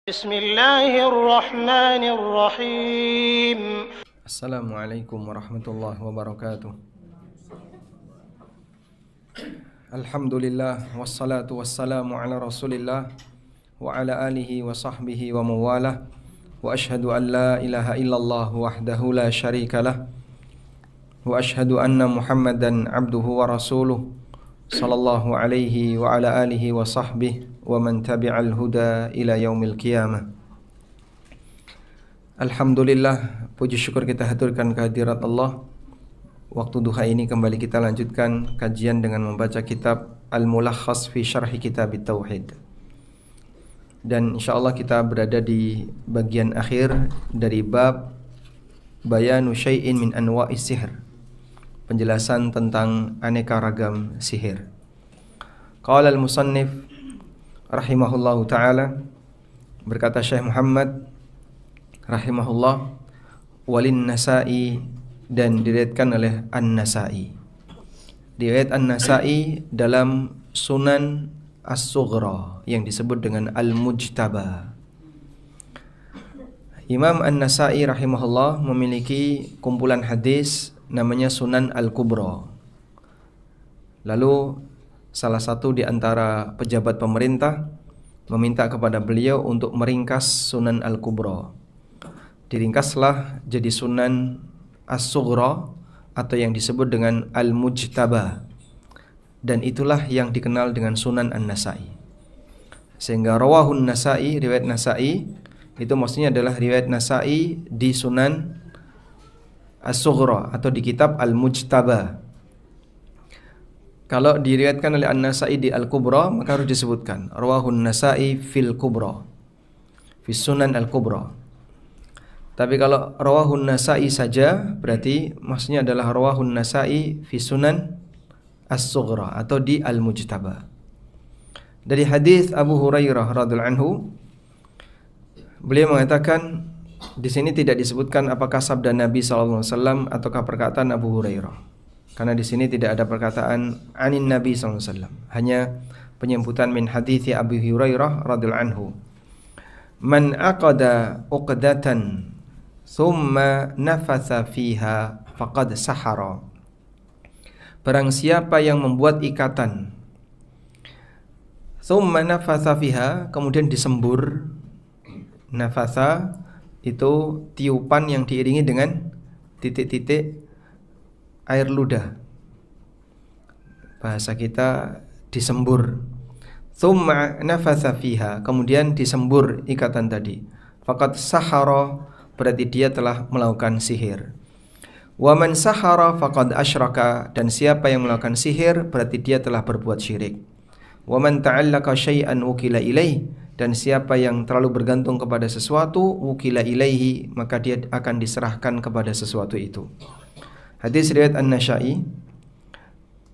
Bismillahirrahmanirrahim. Assalamualaikum warahmatullahi wabarakatuh. Alhamdulillah wassalatu wassalamu ala Rasulillah wa ala alihi wa sahbihi wa mawalah. Wa ashhadu an la ilaha illallah wahdahu la syarikalah. Wa ashhadu anna Muhammadan abduhu wa rasuluh sallallahu alaihi wa ala alihi wa sahbihi wa man tabi'al huda ila yaumil qiyamah. Alhamdulillah, puji syukur kita haturkan kehadirat Allah. Waktu duha ini kembali kita lanjutkan kajian dengan membaca kitab Al-Mulakhas fi Syarhi Kitab Tauhid. Dan insyaallah kita berada di bagian akhir dari bab Bayanu syai'in min anwa'is sihr. Penjelasan tentang aneka ragam sihir. Qala al-musannif rahimahullahu ta'ala, berkata Syekh Muhammad rahimahullah, walin Nasa'i, dan diriwayatkan oleh An-Nasa'i. Riwayat An-Nasa'i dalam Sunan As-Sughra yang disebut dengan Al-Mujtaba. Imam An-Nasa'i rahimahullah memiliki kumpulan hadis namanya Sunan Al-Kubra. Lalu salah satu di antara pejabat pemerintah meminta kepada beliau untuk meringkas Sunan Al-Kubra. Diringkaslah jadi Sunan As-Sughra atau yang disebut dengan Al-Mujtaba. Dan itulah yang dikenal dengan Sunan An-Nasa'i. Sehingga rawahun Nasa'i, riwayat Nasa'i, itu maksudnya adalah riwayat Nasa'i di Sunan As-Sughra atau di kitab Al-Mujtaba. Kalau diriwayatkan oleh An-Nasa'i di Al-Kubra, maka harus disebutkan rawahun Nasa'i fil Kubra, fi Sunan Al-Kubra. Tapi kalau rawahun Nasa'i saja, berarti maksudnya adalah rawahun Nasa'i fi Sunan As-Sughra atau di Al-Mujtaba. Dari hadis Abu Hurairah radhiyallahu anhu, beliau mengatakan, di sini tidak disebutkan apakah sabda Nabi sallallahu alaihi wasallam ataukah perkataan Abu Hurairah. Karena di sini tidak ada perkataan anin Nabi sallallahu alaihi wasallam, hanya penyebutan min hadits Abu Hurairah radhiyallahu anhu. Man aqada uqdatan thumma nafatha fiha faqad sahara. Barang siapa yang membuat ikatan, thumma nafatha fiha, kemudian disembur. Nafatha itu tiupan yang diiringi dengan titik-titik air ludah. Bahasa kita disembur. Thumma nafatha fiha, kemudian disembur ikatan tadi. Faqad sahara, berarti dia telah melakukan sihir. Wa man sahara faqad asyraka, dan siapa yang melakukan sihir berarti dia telah berbuat syirik. Wa man ta'allaqa syai'an wukila ilaih, dan siapa yang terlalu bergantung kepada sesuatu, wukila ilaihi, maka dia akan diserahkan kepada sesuatu itu. Hadis riwayat An-Nasa'i.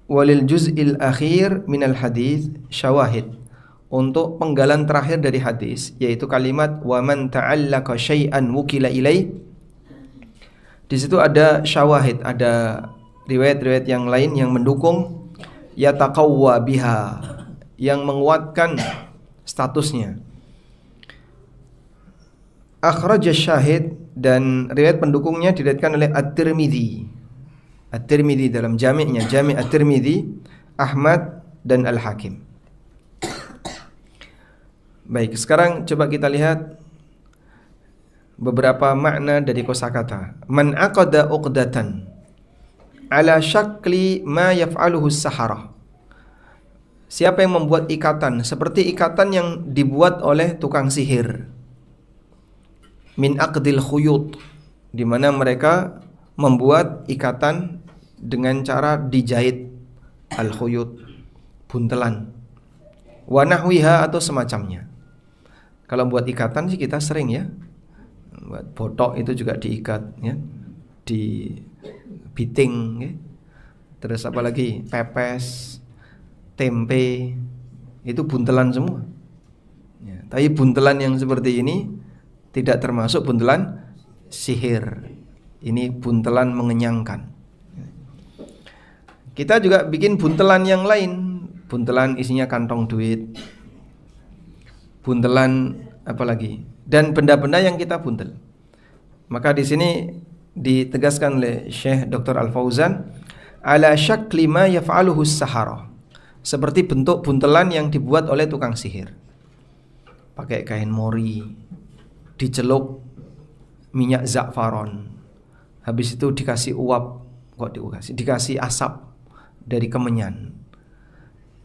Walil juz'il akhir minal hadis syawahid, untuk penggalan terakhir dari hadis, yaitu kalimat wa man ta'allaqa syai'an wukila ilaih. Di situ ada syawahid, ada riwayat-riwayat yang lain yang mendukung yataqawwa biha, yang menguatkan statusnya. Akhraj syahid, dan riwayat pendukungnya diriwayatkan oleh At-Tirmidzi. At-Tirmidzi dalam jami'nya, Jami' At-Tirmidzi, Ahmad dan Al-Hakim. Baik, sekarang coba kita lihat beberapa makna dari kosakata. Man aqada uqdatan ala syakli ma yaf'aluhu as-sahara. Siapa yang membuat ikatan seperti ikatan yang dibuat oleh tukang sihir. Min aqdil khuyut, di mana mereka membuat ikatan dengan cara dijahit. Al-khuyut, buntelan. Wa nahwiha, atau semacamnya. Kalau buat ikatan sih kita sering ya. Buat botok itu juga diikat ya. Di biting ya. Terus apa lagi? Pepes, tempe, itu buntelan semua ya. Tapi buntelan yang seperti ini tidak termasuk buntelan sihir. Ini buntelan mengenyangkan. Kita juga bikin buntelan yang lain. Buntelan isinya kantong duit, buntelan apalagi, dan benda-benda yang kita buntel. Maka di sini ditegaskan oleh Syekh Dr. Al-Fauzan, ala syakli ma yaf'aluhu as-sahara, seperti bentuk buntelan yang dibuat oleh tukang sihir. Pakai kain mori, dicelup minyak za'faron, habis itu dikasih uap, dikasih asap dari kemenyan.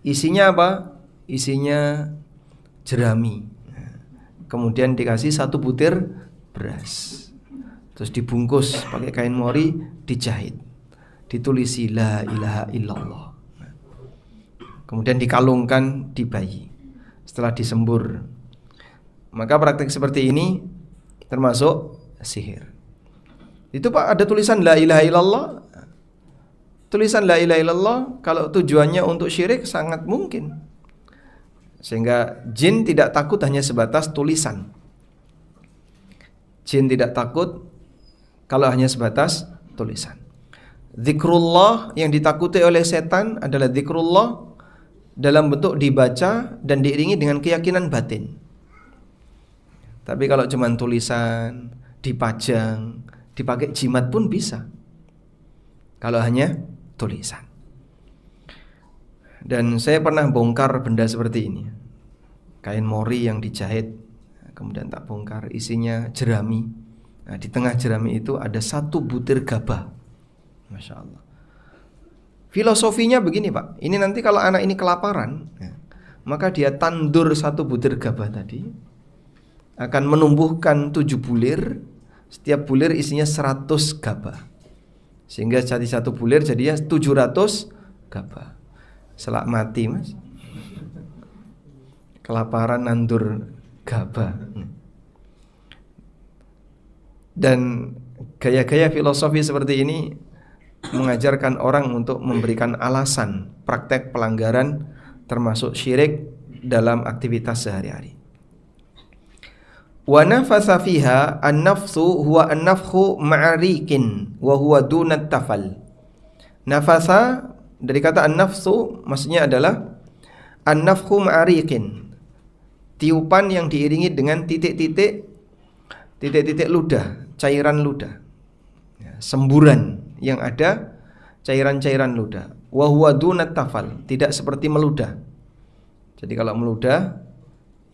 Isinya apa? Isinya jerami. Kemudian dikasih 1 butir beras. Terus dibungkus pakai kain mori, dijahit. Ditulisi la ilaha illallah. Kemudian dikalungkan di bayi. Setelah disembur. Maka praktik seperti ini termasuk sihir. Itu Pak, ada tulisan la ilaha illallah. Tulisan la ilaha illallah kalau tujuannya untuk syirik sangat mungkin. Sehingga jin tidak takut hanya sebatas tulisan. Jin tidak takut kalau hanya sebatas tulisan. Zikrullah yang ditakuti oleh setan adalah zikrullah dalam bentuk dibaca dan diiringi dengan keyakinan batin. Tapi kalau cuma tulisan, dipajang, dipakai jimat pun bisa. Kalau hanya tulisan. Dan saya pernah bongkar benda seperti ini. Kain mori yang dijahit, kemudian tak bongkar, isinya jerami. Nah, di tengah jerami itu ada 1 butir gabah. Masya Allah. Filosofinya begini Pak, ini nanti kalau anak ini kelaparan, maka dia tandur 1 butir gabah tadi, akan menumbuhkan 7 bulir. Setiap bulir isinya 100 gabah. Sehingga jadi 1 bulir jadinya 700 gabah. Selak mati Mas, kelaparan nandur gabah. Dan gaya-gaya filosofi seperti ini mengajarkan orang untuk memberikan alasan praktek pelanggaran termasuk syirik dalam aktivitas sehari-hari. Wa nafatha fiha an-nafsu huwa an-nafkhu ma'arikin wa huwa dunat tafal. Nafatha dari kata an-nafsu maksudnya adalah an-nafkhu ma'arikin, tiupan yang diiringi dengan titik-titik ludah, cairan ludah, semburan yang ada cairan-cairan ludah. Wa huwa dunat tafal, tidak seperti meludah. Jadi kalau meludah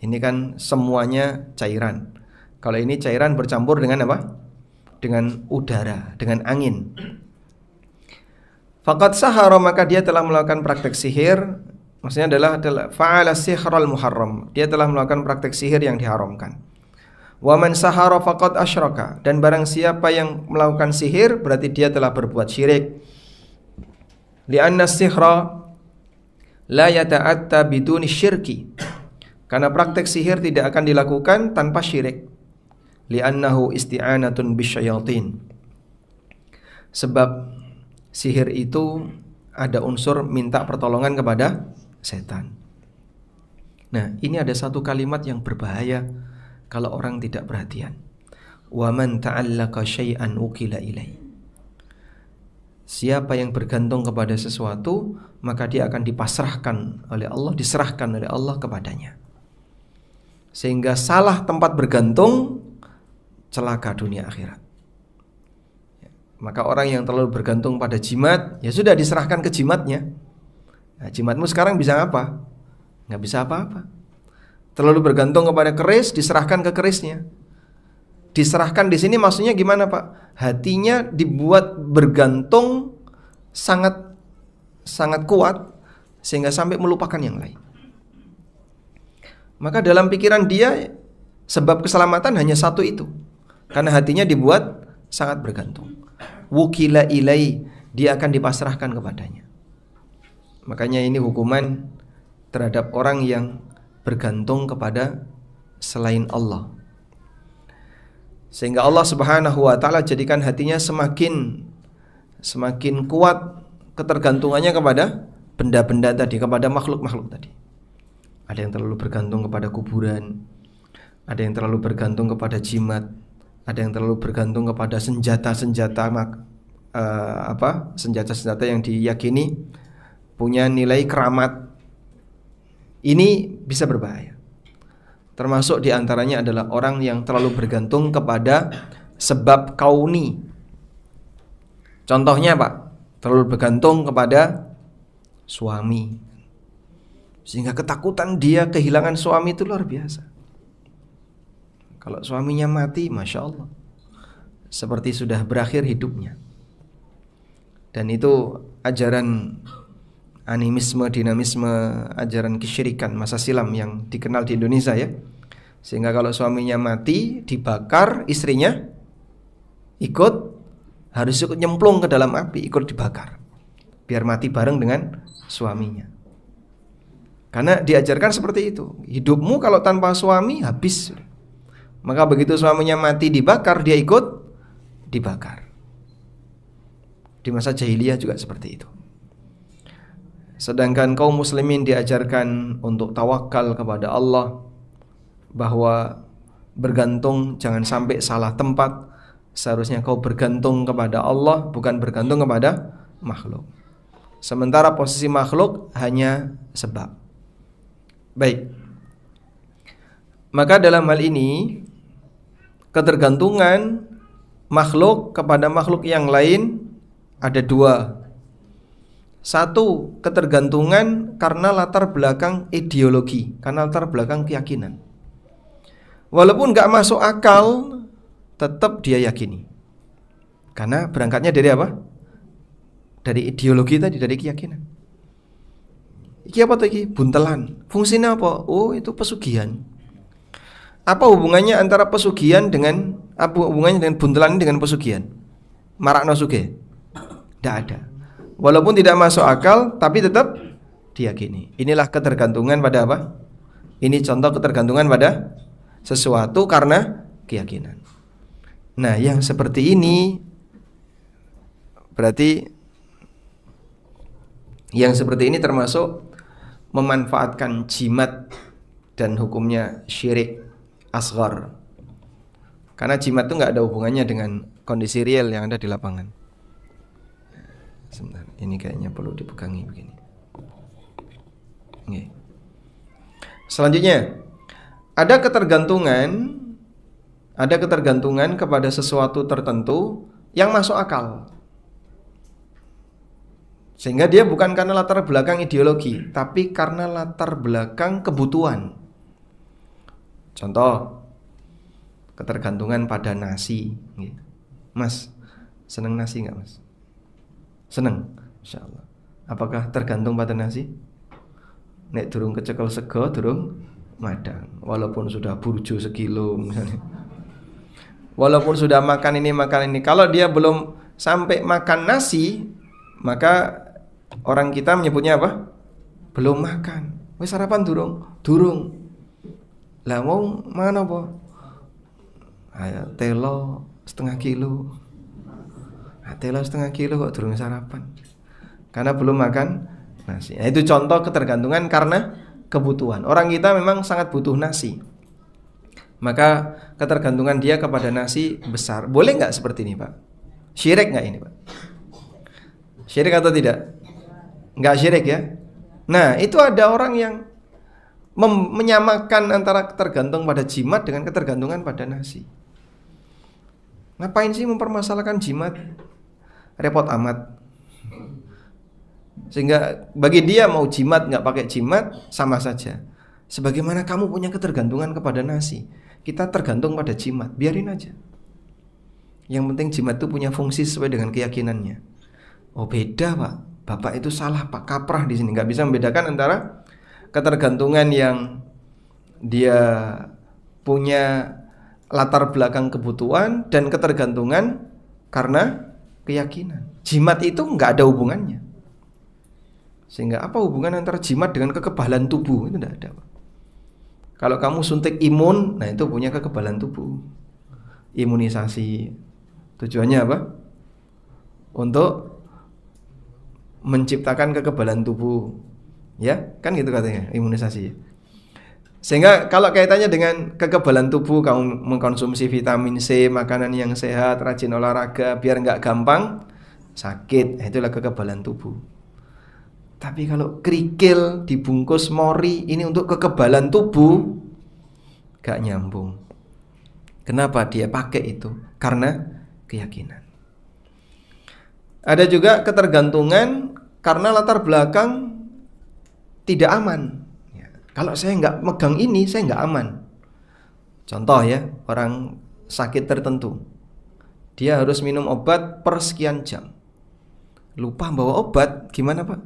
ini kan semuanya cairan. Kalau ini cairan bercampur dengan apa? Dengan udara, dengan angin. Faqad sahara, maka dia telah melakukan praktek sihir. Maksudnya adalah fa'ala sihral muharram. Dia telah melakukan praktek sihir yang diharamkan. Wa man sahara faqad asyraka, dan barang siapa yang melakukan sihir berarti dia telah berbuat syirik. Li'anna sihra la yata'atta biduni syirki, karena praktek sihir tidak akan dilakukan tanpa syirik. Li'annahu isti'anatun bisyayatin, sebab sihir itu ada unsur minta pertolongan kepada setan. Nah, ini ada 1 kalimat yang berbahaya kalau orang tidak perhatian. Wa man ta'allaqa syai'an ukila ilai. Siapa yang bergantung kepada sesuatu, maka dia akan dipasrahkan oleh Allah, diserahkan oleh Allah kepadanya. Sehingga salah tempat bergantung, celaka dunia akhirat. Maka orang yang terlalu bergantung pada jimat, ya sudah diserahkan ke jimatnya. Nah, jimatmu sekarang bisa apa? Nggak bisa apa-apa. Terlalu bergantung kepada keris, diserahkan ke kerisnya. Diserahkan di sini maksudnya gimana Pak? Hatinya dibuat bergantung sangat kuat sehingga sampai melupakan yang lain. Maka dalam pikiran dia sebab keselamatan hanya 1 itu. Karena hatinya dibuat sangat bergantung. Wukila ilai, dia akan dipasrahkan kepadanya. Makanya ini hukuman terhadap orang yang bergantung kepada selain Allah. Sehingga Allah Subhanahu wa taala jadikan hatinya semakin kuat ketergantungannya kepada benda-benda tadi, kepada makhluk-makhluk tadi. Ada yang terlalu bergantung kepada kuburan, ada yang terlalu bergantung kepada jimat, ada yang terlalu bergantung kepada senjata-senjata yang diyakini punya nilai keramat. Ini bisa berbahaya. Termasuk diantaranya adalah orang yang terlalu bergantung kepada sebab kauni. Contohnya Pak, terlalu bergantung kepada suami, sehingga ketakutan dia kehilangan suami itu luar biasa. Kalau suaminya mati, Masya Allah, seperti sudah berakhir hidupnya. Dan itu ajaran animisme, dinamisme, ajaran kesyirikan masa silam yang dikenal di Indonesia ya. Sehingga kalau suaminya mati, dibakar, istrinya harus ikut nyemplung ke dalam api, ikut dibakar, biar mati bareng dengan suaminya. Karena diajarkan seperti itu. Hidupmu kalau tanpa suami habis. Maka begitu suaminya mati dibakar, dia ikut dibakar. Di masa jahiliyah juga seperti itu. Sedangkan kaum muslimin diajarkan untuk tawakal kepada Allah, bahwa bergantung jangan sampai salah tempat. Seharusnya kau bergantung kepada Allah, bukan bergantung kepada makhluk. Sementara posisi makhluk hanya sebab. Baik. Maka dalam hal ini, ketergantungan makhluk kepada makhluk yang lain ada dua. Satu, ketergantungan karena latar belakang ideologi, karena latar belakang keyakinan. Walaupun gak masuk akal, tetap dia yakini. Karena berangkatnya dari apa? Dari ideologi tadi, dari keyakinan. Iki apa tadi? Buntelan. Fungsinya apa? Oh, itu pesugihan. Apa hubungannya antara pesugihan dengan, apa hubungannya dengan buntelan dengan pesugihan? Marakno sugih? Tidak ada. Walaupun tidak masuk akal, tapi tetap diyakini. Inilah ketergantungan pada apa? Ini contoh ketergantungan pada sesuatu karena keyakinan. Nah, yang seperti ini berarti yang seperti ini termasuk memanfaatkan jimat dan hukumnya syirik asghar. Karena jimat itu nggak ada hubungannya dengan kondisi real yang ada di lapangan. Sebentar, ini kayaknya perlu dipegangi begini. Oke. Selanjutnya, ada ketergantungan kepada sesuatu tertentu yang masuk akal. Sehingga dia bukan karena latar belakang ideologi, tapi karena latar belakang kebutuhan. Contoh, ketergantungan pada nasi. Mas, seneng nasi nggak mas? Seneng, insya Allah. Apakah tergantung pada nasi? Nek durung kecekel sego, durung madang. Walaupun sudah burjo sekilo misalnya. Walaupun sudah makan ini. Kalau dia belum sampai makan nasi, maka orang kita menyebutnya apa? Belum makan. Wes sarapan durung? Durung. Lah mau mana apa? Ayo telo setengah kilo. Telo setengah kilo kok durung sarapan. Karena belum makan nasi. Nah, itu contoh ketergantungan karena kebutuhan. Orang kita memang sangat butuh nasi. Maka ketergantungan dia kepada nasi besar. Boleh nggak seperti ini Pak? Syirik nggak ini Pak? Syirik atau tidak? Nggak syirik ya? Nah, itu ada orang yang menyamakan antara ketergantungan pada jimat dengan ketergantungan pada nasi. Ngapain sih mempermasalahkan jimat? Repot amat. Sehingga bagi dia mau jimat nggak pakai jimat sama saja. Sebagaimana kamu punya ketergantungan kepada nasi, kita tergantung pada jimat, biarin aja. Yang penting jimat itu punya fungsi sesuai dengan keyakinannya. Oh beda Pak, Bapak itu salah Pak, kaprah di sini. Nggak bisa membedakan antara ketergantungan yang dia punya latar belakang kebutuhan dan ketergantungan karena keyakinan. Jimat itu nggak ada hubungannya. Sehingga apa hubungan antara jimat dengan kekebalan tubuh? Itu tidak ada. Kalau kamu suntik imun, nah itu punya kekebalan tubuh. Imunisasi. Tujuannya apa? Untuk menciptakan kekebalan tubuh. Ya, kan gitu katanya, imunisasi. Sehingga kalau kaitannya dengan kekebalan tubuh, kamu mengkonsumsi vitamin C, makanan yang sehat, rajin olahraga, biar nggak gampang sakit. Itulah kekebalan tubuh. Tapi kalau kerikil dibungkus mori, ini untuk kekebalan tubuh, gak nyambung. Kenapa dia pakai itu? Karena keyakinan. Ada juga ketergantungan karena latar belakang tidak aman. Kalau saya nggak megang ini, saya nggak aman. Contoh ya, orang sakit tertentu, dia harus minum obat per sekian jam. Lupa bawa obat, gimana Pak?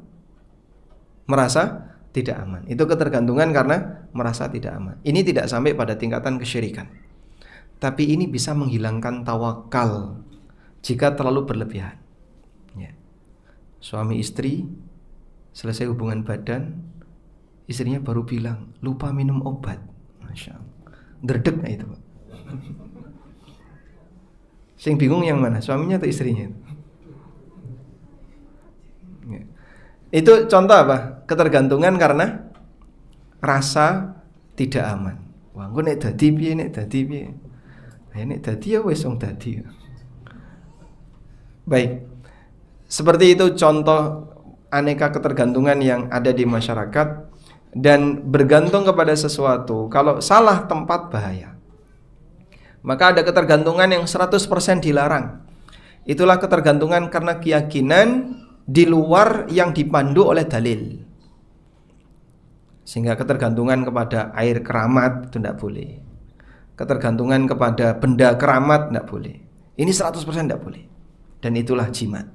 Merasa tidak aman. Itu ketergantungan karena merasa tidak aman. Ini tidak sampai pada tingkatan kesyirikan. Tapi ini bisa menghilangkan tawakal jika terlalu berlebihan. Ya. Suami istri selesai hubungan badan, istrinya baru bilang lupa minum obat. Masya Allah. Derdek gak itu Pak? Sing bingung yang mana? Suaminya atau istrinya? Ya. Itu contoh apa? Ketergantungan karena rasa tidak aman. Wah, engko nek dadi piye, nek dadi piye? Nek dadi ya wis wong dadi. Baik. Seperti itu contoh aneka ketergantungan yang ada di masyarakat. Dan bergantung kepada sesuatu, kalau salah tempat bahaya. Maka ada ketergantungan yang 100% dilarang. Itulah ketergantungan karena keyakinan di luar yang dipandu oleh dalil. Sehingga ketergantungan kepada air keramat itu tidak boleh. Ketergantungan kepada benda keramat tidak boleh. Ini 100% tidak boleh. Dan itulah jimat.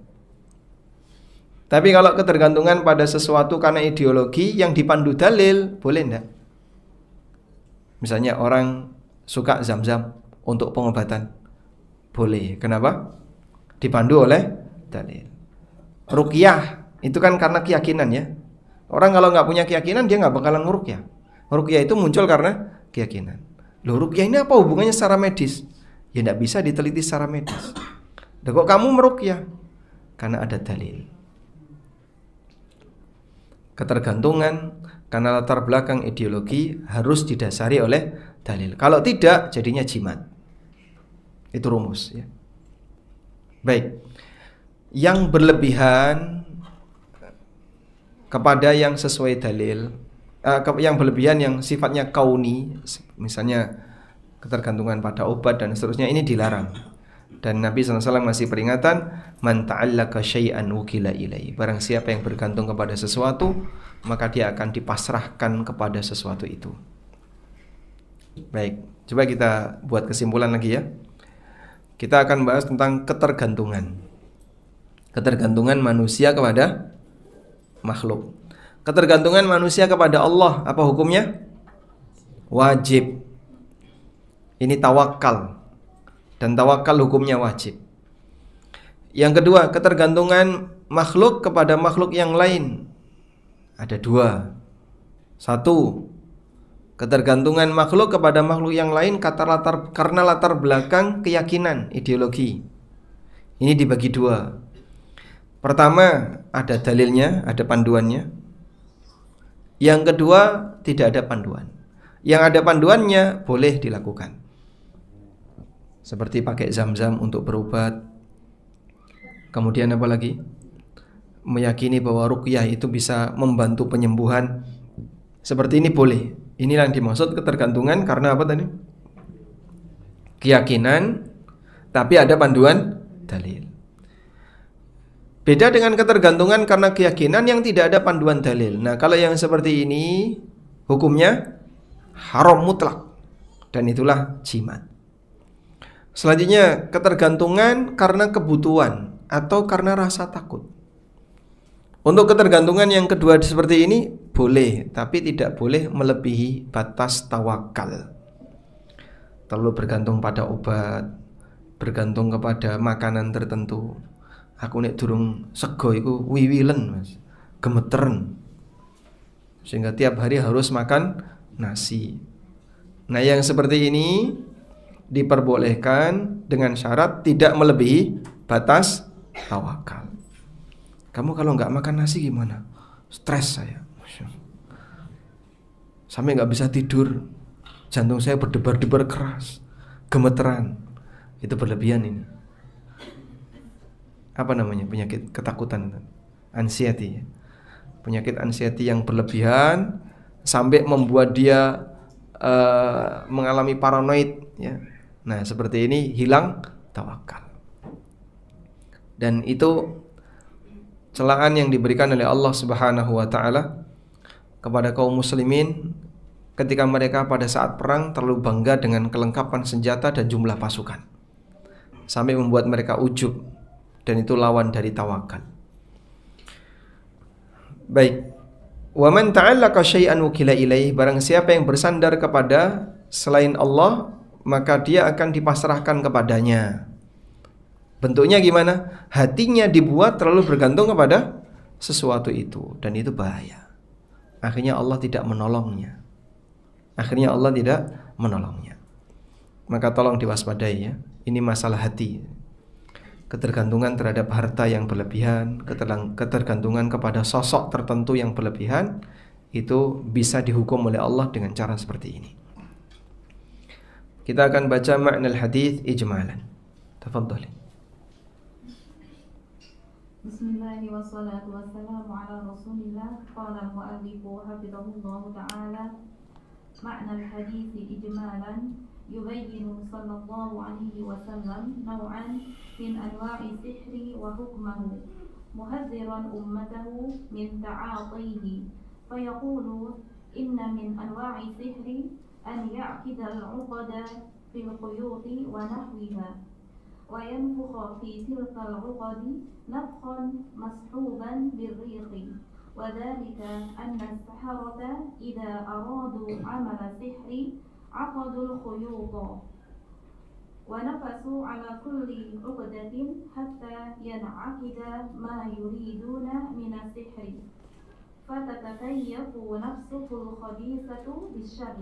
Tapi kalau ketergantungan pada sesuatu karena ideologi yang dipandu dalil, boleh enggak? Misalnya orang suka zam-zam untuk pengobatan, boleh. Kenapa? Dipandu oleh dalil. Ruqyah itu kan karena keyakinan ya. Orang kalau nggak punya keyakinan dia nggak bakalan ngeruqyah. Ruqyah itu muncul karena keyakinan. Loh, ruqyah ini apa hubungannya secara medis? Ya nggak bisa diteliti secara medis. Loh, kok kamu meruqyah? Karena ada dalil. Ketergantungan karena latar belakang ideologi harus didasari oleh dalil. Kalau tidak, jadinya jimat. Itu rumus ya. Baik. Yang berlebihan kepada yang sesuai dalil, yang berlebihan yang sifatnya kauni, misalnya ketergantungan pada obat dan seterusnya, ini dilarang. Dan Nabi SAW masih peringatan, man ta'allaka syai'an wukila ilai. Barang siapa yang bergantung kepada sesuatu, maka dia akan dipasrahkan kepada sesuatu itu. Baik, coba kita buat kesimpulan lagi ya. Kita akan bahas tentang ketergantungan. Ketergantungan manusia kepada makhluk. Ketergantungan manusia kepada Allah, apa hukumnya? Wajib. Ini tawakal. Dan tawakal hukumnya wajib. Yang kedua, ketergantungan makhluk kepada makhluk yang lain. Ada dua. Satu, ketergantungan makhluk kepada makhluk yang lain karena latar belakang keyakinan, ideologi. Ini dibagi dua. Pertama, ada dalilnya, ada panduannya. Yang kedua, tidak ada panduan. Yang ada panduannya boleh dilakukan. Seperti pakai zam-zam untuk berobat. Kemudian apa lagi? Meyakini bahwa ruqyah itu bisa membantu penyembuhan. Seperti ini boleh. Inilah yang dimaksud ketergantungan karena apa tadi? Keyakinan, tapi ada panduan dalil. Beda dengan ketergantungan karena keyakinan yang tidak ada panduan dalil. Nah, kalau yang seperti ini hukumnya haram mutlak. Dan itulah jimat. Selanjutnya, ketergantungan karena kebutuhan atau karena rasa takut. Untuk ketergantungan yang kedua seperti ini boleh, tapi tidak boleh melebihi batas tawakal. Terlalu bergantung pada obat, bergantung kepada makanan tertentu. Aku nek durung sego iku wiwilen, Mas. Gemeteren. Sehingga tiap hari harus makan nasi. Nah, yang seperti ini diperbolehkan dengan syarat tidak melebihi batas tawakal. Kamu kalau nggak makan nasi gimana? Stres saya. Sampai nggak bisa tidur. Jantung saya berdebar-debar keras. Gemeteran. Itu berlebihan ini. Apa namanya? Penyakit ketakutan. Anxiety. Penyakit anxiety yang berlebihan sampai membuat dia mengalami paranoid ya. Nah, seperti ini hilang tawakal. Dan itu celaan yang diberikan oleh Allah Subhanahu wa taala kepada kaum muslimin ketika mereka pada saat perang terlalu bangga dengan kelengkapan senjata dan jumlah pasukan, sampai membuat mereka ujub, dan itu lawan dari tawakal. Baik. Wa man ta'allaqa syai'an wukila ilaih, barang siapa yang bersandar kepada selain Allah, maka dia akan dipasrahkan kepadanya. Bentuknya gimana? Hatinya dibuat terlalu bergantung kepada sesuatu itu, dan itu bahaya. Akhirnya Allah tidak menolongnya. Maka tolong diwaspadai ya. Ini masalah hati. Ketergantungan terhadap harta yang berlebihan, ketergantungan kepada sosok tertentu yang berlebihan, itu bisa dihukum oleh Allah dengan cara seperti ini. Kita akan baca makna al-hadits ijmalan. Tafadhali. Bismillah wassalatu wassalamu ala Rasulillah. Qala al-mu'allif hafizahullah ta'ala. Makna al-hadits ijmalan yubayyinu sallallahu alaihi wasallam naw'an min anwa'i sihri wa hukmahu muhadziran ummatahu min ta'atihi fayaqulu inna min anwa'i sihri an ya'qida al-'uqada fil quyuti wa nahwiha wa yanfukha fi tilka al-'uqadi nafkhan mashuban birriqi wa dhalika anna as-saharata idha aradu 'amala sihri عقدوا الخيوط ونفسوا على كل عقدة حتى ينعقد ما يريدون من السحر فتتكيف نفسه الخبيثة بالشر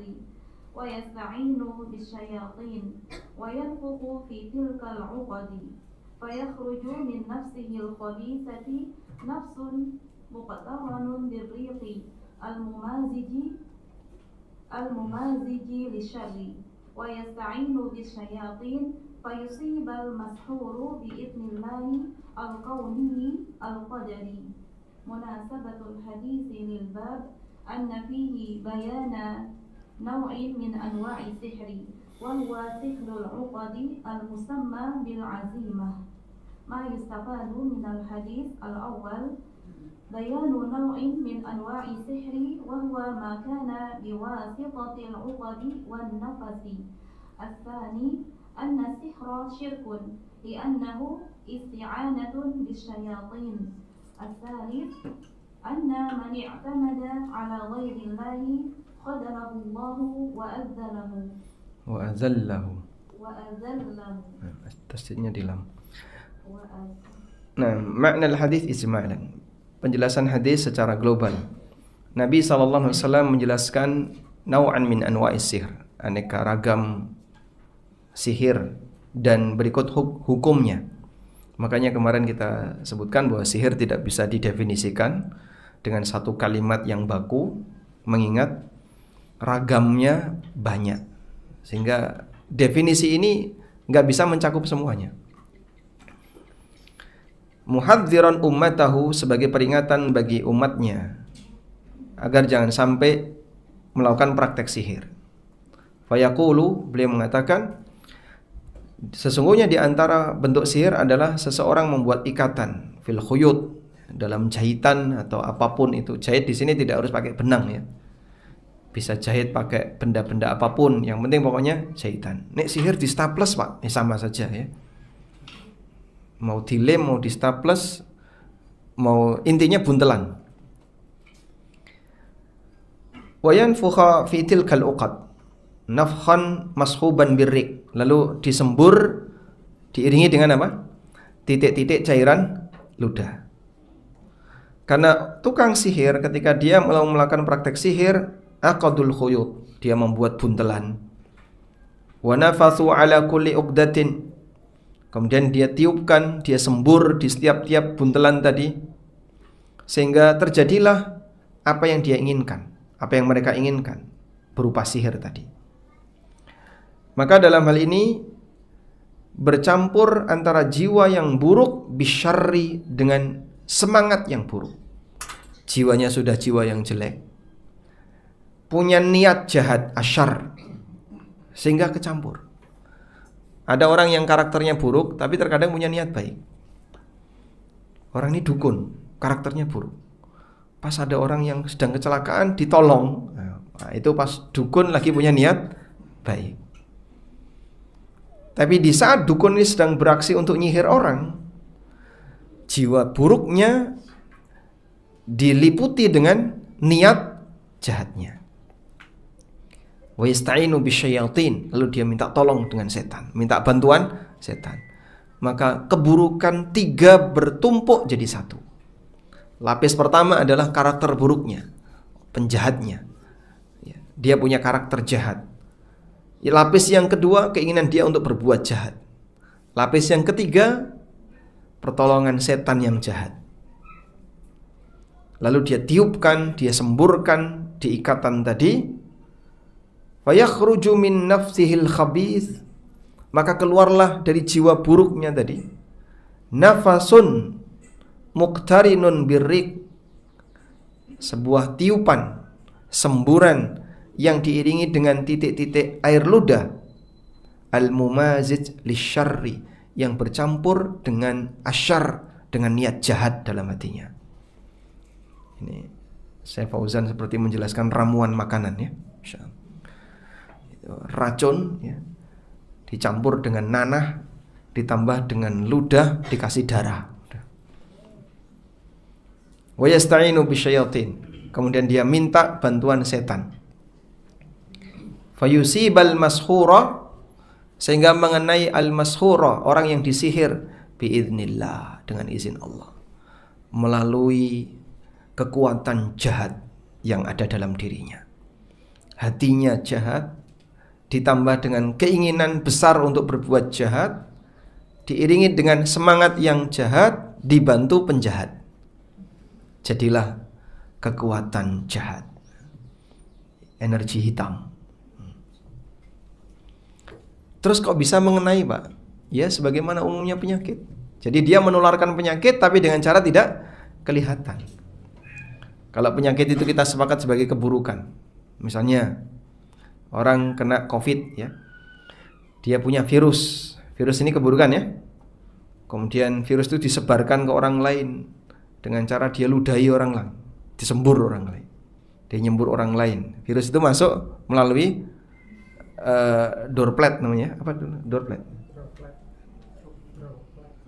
ويستعين بالشياطين وينفخ في تلك العقد فيخرج من نفسه الخبيثة نفس مقترن بالريق الممازج للشر ويستعين بالشياطين فيصيب المسحور بإذن الله الكوني القدري. مناسبة الحديث للباب أن فيه بيان نوع من أنواع السحر وهو سحر العقد المسمى بالعزيمة. ما يستفاد من الحديث الأول بيان نوع من أنواع السحر وهو ما كان بواسطة العقد والنفس. الثاني أن السحر شرك لأنه استعانة بالشياطين. الثالث أن من اعتمد على غير الله خذله الله وأذله. Tasdidnya di lam. Nah, makna al-hadis ijmalan. Penjelasan hadis secara global. Nabi SAW menjelaskan naw'an min anwa'is sihr, aneka ragam sihir, dan berikut hukumnya. Makanya kemarin kita sebutkan bahwa sihir tidak bisa didefinisikan dengan satu kalimat yang baku, mengingat ragamnya banyak, sehingga definisi ini nggak bisa mencakup semuanya. Muhadziran ummatahu, sebagai peringatan bagi umatnya agar jangan sampai melakukan praktek sihir. Fayaqulu, beliau mengatakan, sesungguhnya di antara bentuk sihir adalah seseorang membuat ikatan fil khuyut, dalam jahitan atau apapun itu. Jahit di sini tidak harus pakai benang ya. Bisa jahit pakai benda-benda apapun, yang penting pokoknya jahitan. Nek sihir di staples, Pak, sama saja ya. Mau dilem, mau di staples, mau intinya buntelan. Wa yanfukha fi tilkal uqad nafkhan mashuban birrik, lalu disembur diiringi dengan apa? Titik-titik cairan ludah. Karena tukang sihir ketika dia melakukan praktek sihir, aqadul khuyut, dia membuat buntelan. Wa nafathu ala kulli uqdatin, kemudian dia tiupkan, dia sembur di setiap-tiap buntelan tadi, sehingga terjadilah apa yang dia inginkan, apa yang mereka inginkan berupa sihir tadi. Maka dalam hal ini bercampur antara jiwa yang buruk bisyarri, dengan semangat yang buruk. Jiwanya sudah jiwa yang jelek, punya niat jahat, asyar, sehingga kecampur. Ada orang yang karakternya buruk tapi terkadang punya niat baik. Orang ini dukun, karakternya buruk. Pas ada orang yang sedang kecelakaan ditolong. Nah, itu pas dukun lagi punya niat baik. Tapi di saat dukun ini sedang beraksi untuk nyihir orang, jiwa buruknya diliputi dengan niat jahatnya. Wa yasta'inu bisyayatin, lalu dia minta tolong dengan setan, minta bantuan setan. Maka keburukan 3 bertumpuk jadi 1. Lapis pertama adalah karakter buruknya, penjahatnya. Dia punya karakter jahat. Lapis yang kedua, keinginan dia untuk berbuat jahat. Lapis yang ketiga, pertolongan setan yang jahat. Lalu dia tiupkan, dia semburkan di ikatan tadi. Fayakhruju min nafsihil khabith, maka keluarlah dari jiwa buruknya tadi nafasun muqtarinun birrik, sebuah tiupan, semburan yang diiringi dengan titik-titik air ludah, al-mumazij lisyarri, yang bercampur dengan asyar, dengan niat jahat dalam hatinya. Ini Syekh Fauzan seperti menjelaskan ramuan makanan ya. Racun ya, dicampur dengan nanah, ditambah dengan ludah, dikasih darah. Wa yasta'inu bisyayatin, kemudian dia minta bantuan setan. Fayusibal mashura, sehingga mengenai al-mashura, orang yang disihir, biiznillah, dengan izin Allah, melalui kekuatan jahat yang ada dalam dirinya. Hatinya jahat, ditambah dengan keinginan besar untuk berbuat jahat, diiringi dengan semangat yang jahat, dibantu penjahat. Jadilah kekuatan jahat, energi hitam. Terus kok bisa mengenai, Pak? Ya, sebagaimana umumnya penyakit. Jadi dia menularkan penyakit tapi dengan cara tidak kelihatan. Kalau penyakit itu kita sepakat sebagai keburukan. Misalnya orang kena COVID ya. Dia punya virus. Virus ini keburukan ya. Kemudian virus itu disebarkan ke orang lain dengan cara dia ludahi orang lain, disembur orang lain. Dia nyembur orang lain. Virus itu masuk melalui droplet namanya. Apa itu?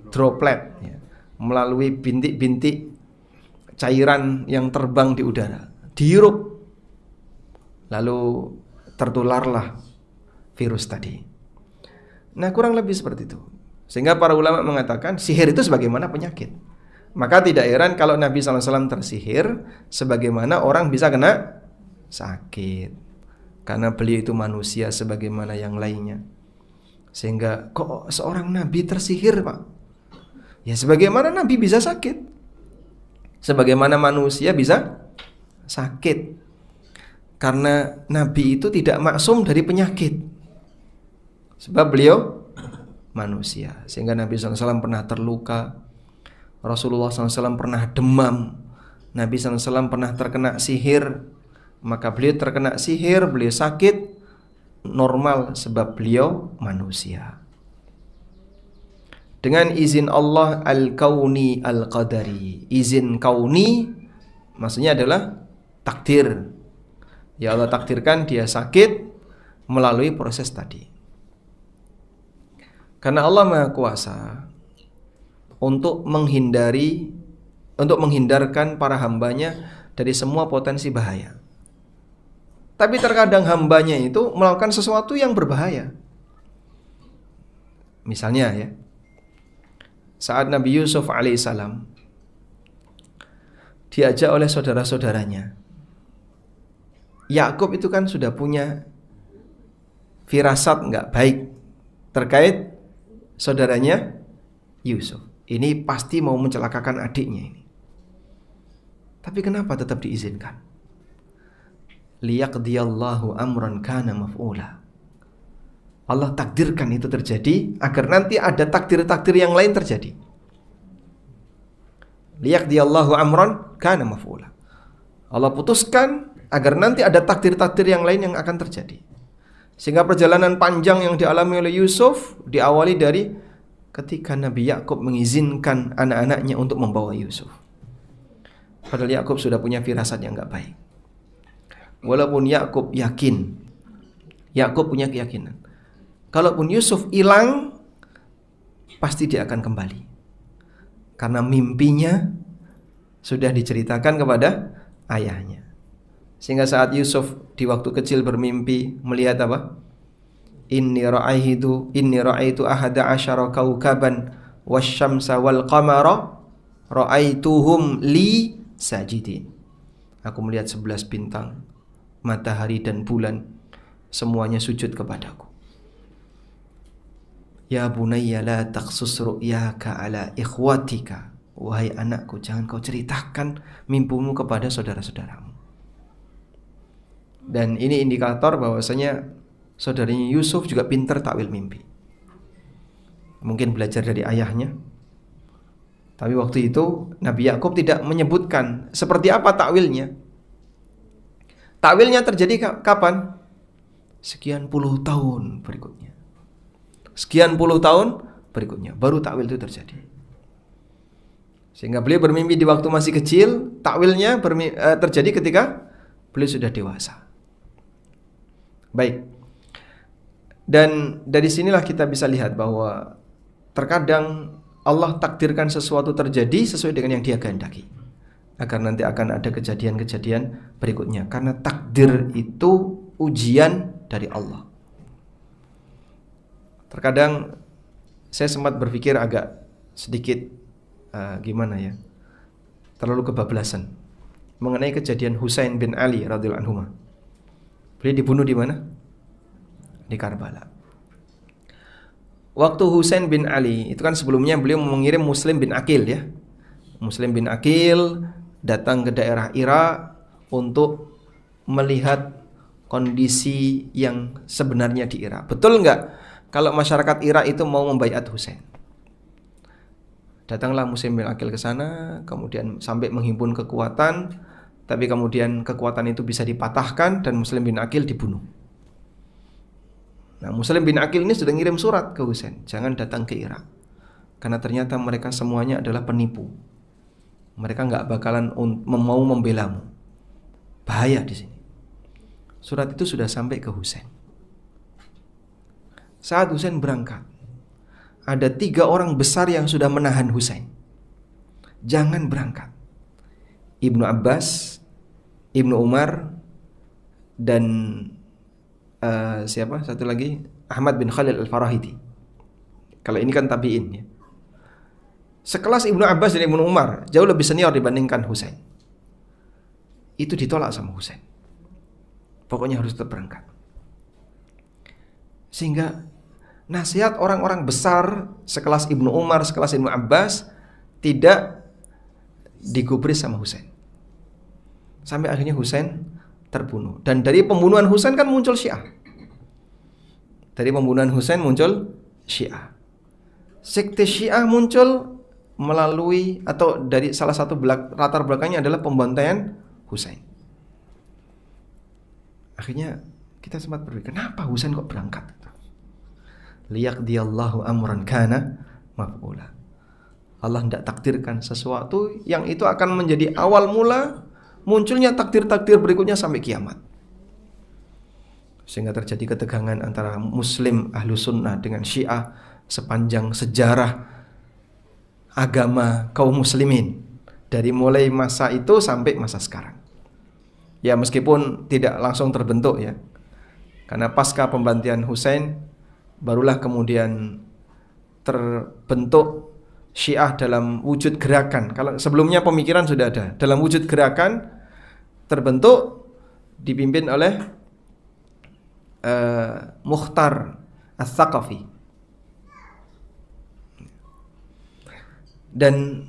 Droplet ya. Melalui bintik-bintik cairan yang terbang di udara, dihirup, lalu tertularlah virus tadi. Nah, kurang lebih seperti itu. Sehingga para ulama mengatakan sihir itu sebagaimana penyakit. Maka tidak heran kalau Nabi SAW tersihir, sebagaimana orang bisa kena sakit. Karena beliau itu manusia sebagaimana yang lainnya. Sehingga kok seorang Nabi tersihir, Pak? Ya sebagaimana Nabi bisa sakit, sebagaimana manusia bisa sakit. Karena Nabi itu tidak maksum dari penyakit, sebab beliau manusia. Sehingga Nabi SAW pernah terluka, Rasulullah SAW pernah demam, Nabi SAW pernah terkena sihir. Maka beliau terkena sihir, beliau sakit, normal sebab beliau manusia. Dengan izin Allah al-kauni al-qadari. Izin kauni maksudnya adalah takdir. Ya Allah takdirkan dia sakit melalui proses tadi. Karena Allah Maha Kuasa untuk menghindarkan para hambanya dari semua potensi bahaya. Tapi terkadang hambanya itu melakukan sesuatu yang berbahaya. Misalnya ya, saat Nabi Yusuf alaihissalam diajak oleh saudara-saudaranya, Yakub itu kan sudah punya firasat nggak baik terkait saudaranya Yusuf. Ini pasti mau mencelakakan adiknya ini. Tapi kenapa tetap diizinkan? Liyaqdiyallahu amran kana maf'ula. Allah takdirkan itu terjadi agar nanti ada takdir-takdir yang lain terjadi. Liyaqdiyallahu amran kana maf'ula. Allah putuskan agar nanti ada takdir-takdir yang lain yang akan terjadi. Sehingga perjalanan panjang yang dialami oleh Yusuf diawali dari ketika Nabi Yakub mengizinkan anak-anaknya untuk membawa Yusuf. Padahal Yakub sudah punya firasat yang gak baik. Walaupun Yakub yakin, Yakub punya keyakinan, kalaupun Yusuf hilang, pasti dia akan kembali. Karena mimpinya sudah diceritakan kepada ayahnya. Sehingga saat Yusuf di waktu kecil bermimpi melihat apa? Inni ra'aitu ahada asyara kaukaban wasyamsa wal qamara ra'aituhum li sajidin. Aku melihat 11 bintang, matahari dan bulan, semuanya sujud kepadaku. Ya bunayya la taqsus ru'yaka ala ikhwatika. Wahai anakku, jangan kau ceritakan mimpimu kepada saudara-saudaramu. Dan ini indikator bahwasanya saudaranya Yusuf juga pintar takwil mimpi. Mungkin belajar dari ayahnya. Tapi waktu itu Nabi Yakub tidak menyebutkan seperti apa takwilnya. Takwilnya terjadi kapan? Sekian puluh tahun berikutnya. Sekian puluh tahun berikutnya baru takwil itu terjadi. Sehingga beliau bermimpi di waktu masih kecil, takwilnya terjadi ketika beliau sudah dewasa. Baik. Dan dari sinilah kita bisa lihat bahwa terkadang Allah takdirkan sesuatu terjadi sesuai dengan yang Dia kehendaki, agar nanti akan ada kejadian-kejadian berikutnya. Karena takdir itu ujian dari Allah. Terkadang saya sempat berpikir agak sedikit terlalu kebablasan mengenai kejadian Husain bin Ali radhiyallahu anhu. Beliau dibunuh di mana? Di Karbala. Waktu Husain bin Ali itu kan sebelumnya beliau mengirim Muslim bin Aqil ya. Muslim bin Aqil datang ke daerah Irak untuk melihat kondisi yang sebenarnya di Irak. Betul nggak kalau masyarakat Irak itu mau membaiat Husain? Datanglah Muslim bin Aqil ke sana, kemudian sampai menghimpun kekuatan, tapi kemudian kekuatan itu bisa dipatahkan dan Muslim bin Aqil dibunuh. Nah, Muslim bin Aqil ini sudah ngirim surat ke Husain, jangan datang ke Irak, karena ternyata mereka semuanya adalah penipu. Mereka nggak bakalan mau membelamu. Bahaya di sini. Surat itu sudah sampai ke Husain. Saat Husain berangkat, ada 3 orang besar yang sudah menahan Husain. Jangan berangkat. Ibnu Abbas, Ibnu Umar, dan siapa? Satu lagi, Ahmad bin Khalil Al-Farahidi. Kalau ini kan tabi'in ya. Sekelas Ibnu Abbas dan Ibnu Umar, jauh lebih senior dibandingkan Husain. Itu ditolak sama Husain. Pokoknya harus tetap berangkat. Sehingga nasihat orang-orang besar sekelas Ibnu Umar, sekelas Ibnu Abbas tidak digubris sama Husain. Sampai akhirnya Husain terbunuh. Dan dari pembunuhan Husain kan muncul Syiah. Dari pembunuhan Husain muncul Syiah. Sekte Syiah muncul melalui atau dari salah satu latar belakangnya adalah pembantaian Husain. Akhirnya kita sempat berpikir, kenapa Husain kok berangkat? Liyaqdiyallahu amran kana maf'ula. Allah hendak takdirkan sesuatu yang itu akan menjadi awal mula munculnya takdir-takdir berikutnya sampai kiamat. Sehingga terjadi ketegangan antara Muslim ahlu sunnah dengan Syiah sepanjang sejarah agama kaum muslimin, dari mulai masa itu sampai masa sekarang. Ya meskipun tidak langsung terbentuk ya, karena pasca pembantian Husain barulah kemudian terbentuk Syiah dalam wujud gerakan. Kalau sebelumnya pemikiran sudah ada, dalam wujud gerakan terbentuk dipimpin oleh Mukhtar Ats-Tsaqafi. Dan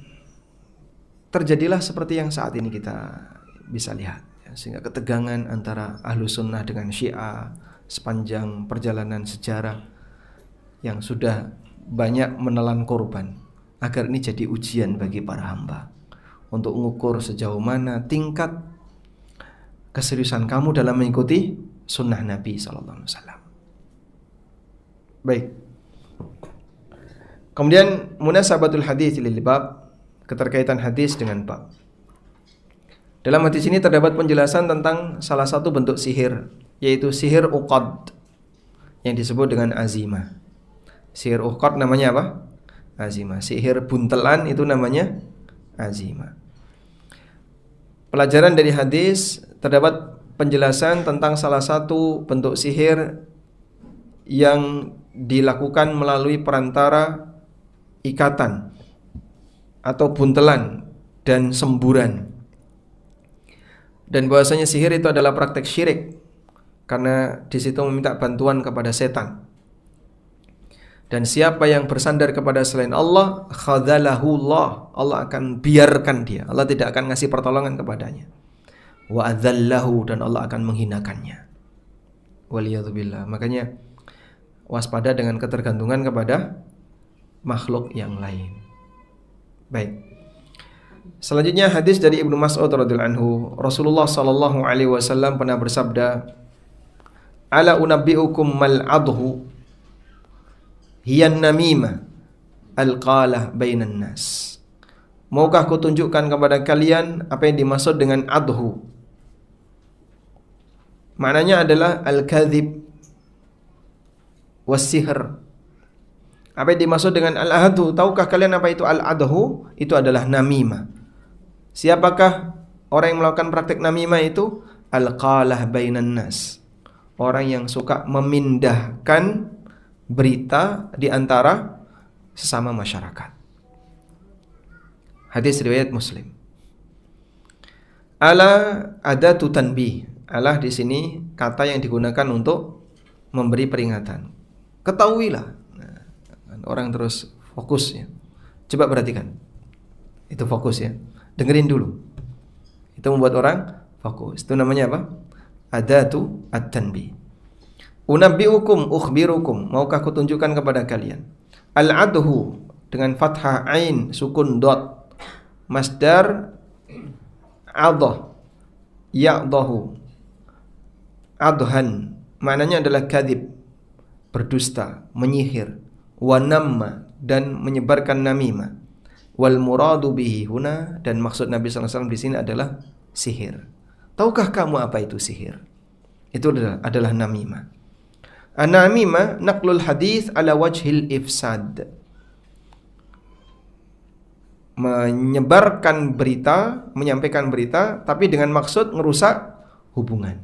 terjadilah seperti yang saat ini kita bisa lihat ya, sehingga ketegangan antara ahlu sunnah dengan Syiah sepanjang perjalanan sejarah yang sudah banyak menelan korban, agar ini jadi ujian bagi para hamba untuk mengukur sejauh mana tingkat keseriusan kamu dalam mengikuti sunnah Nabi SAW. Baik. Kemudian munasabatul hadis lil bab, keterkaitan hadis dengan bab. Dalam hadis ini terdapat penjelasan tentang salah satu bentuk sihir, yaitu sihir uqad yang disebut dengan azimah. Sihir uqad namanya apa? Azimah. Sihir buntelan itu namanya azimah. Pelajaran dari hadis terdapat penjelasan tentang salah satu bentuk sihir yang dilakukan melalui perantara ikatan atau buntelan dan semburan. Dan bahwasanya sihir itu adalah praktek syirik karena di situ meminta bantuan kepada setan. Dan siapa yang bersandar kepada selain Allah, khadzalahullah, Allah akan biarkan dia. Allah tidak akan ngasih pertolongan kepadanya. Wa adzallahu, dan Allah akan menghinakannya. Waliyadzubillah. Makanya waspada dengan ketergantungan kepada makhluk yang lain. Baik. Selanjutnya hadis dari Ibnu Mas'ud radhiyallahu anhu, Rasulullah sallallahu alaihi wasallam pernah bersabda, "Ala unabbiukum mal adhu hiyan namimah alqalah bainan nas." Maukah aku tunjukkan kepada kalian apa yang dimaksud dengan adhu? Maknanya adalah al-kadzib was-sihr. Apa yang dimaksud dengan al-adhu? Tahukah kalian apa itu al-adhu? Itu adalah namimah. Siapakah orang yang melakukan praktek namimah itu? Alqalah bainan nas. Orang yang suka memindahkan berita di antara sesama masyarakat. Hadis riwayat Muslim. Ala adatu tanbih. Ala di sini kata yang digunakan untuk memberi peringatan. Ketahuilah. Nah, orang terus fokus ya. Coba perhatikan. Itu fokus ya. Dengerin dulu. Itu membuat orang fokus. Itu namanya apa? Adatu at-tanbih. Unabbiukum ukhbirukum, maukah aku tunjukkan kepada kalian. Al-adhu dengan fathah ain sukun dot, masdar adah, ya'dahu, adhan, maknanya adalah kadzib, berdusta, menyihir, wa namma, dan menyebarkan namimah, wal muradu bihi huna, dan maksud Nabi SAW di sini adalah sihir. Tahukah kamu apa itu sihir? Itu adalah namimah. An-namimah naqlul hadis ala wajhil ifsad. Menyebarkan berita, menyampaikan berita tapi dengan maksud ngerusak hubungan.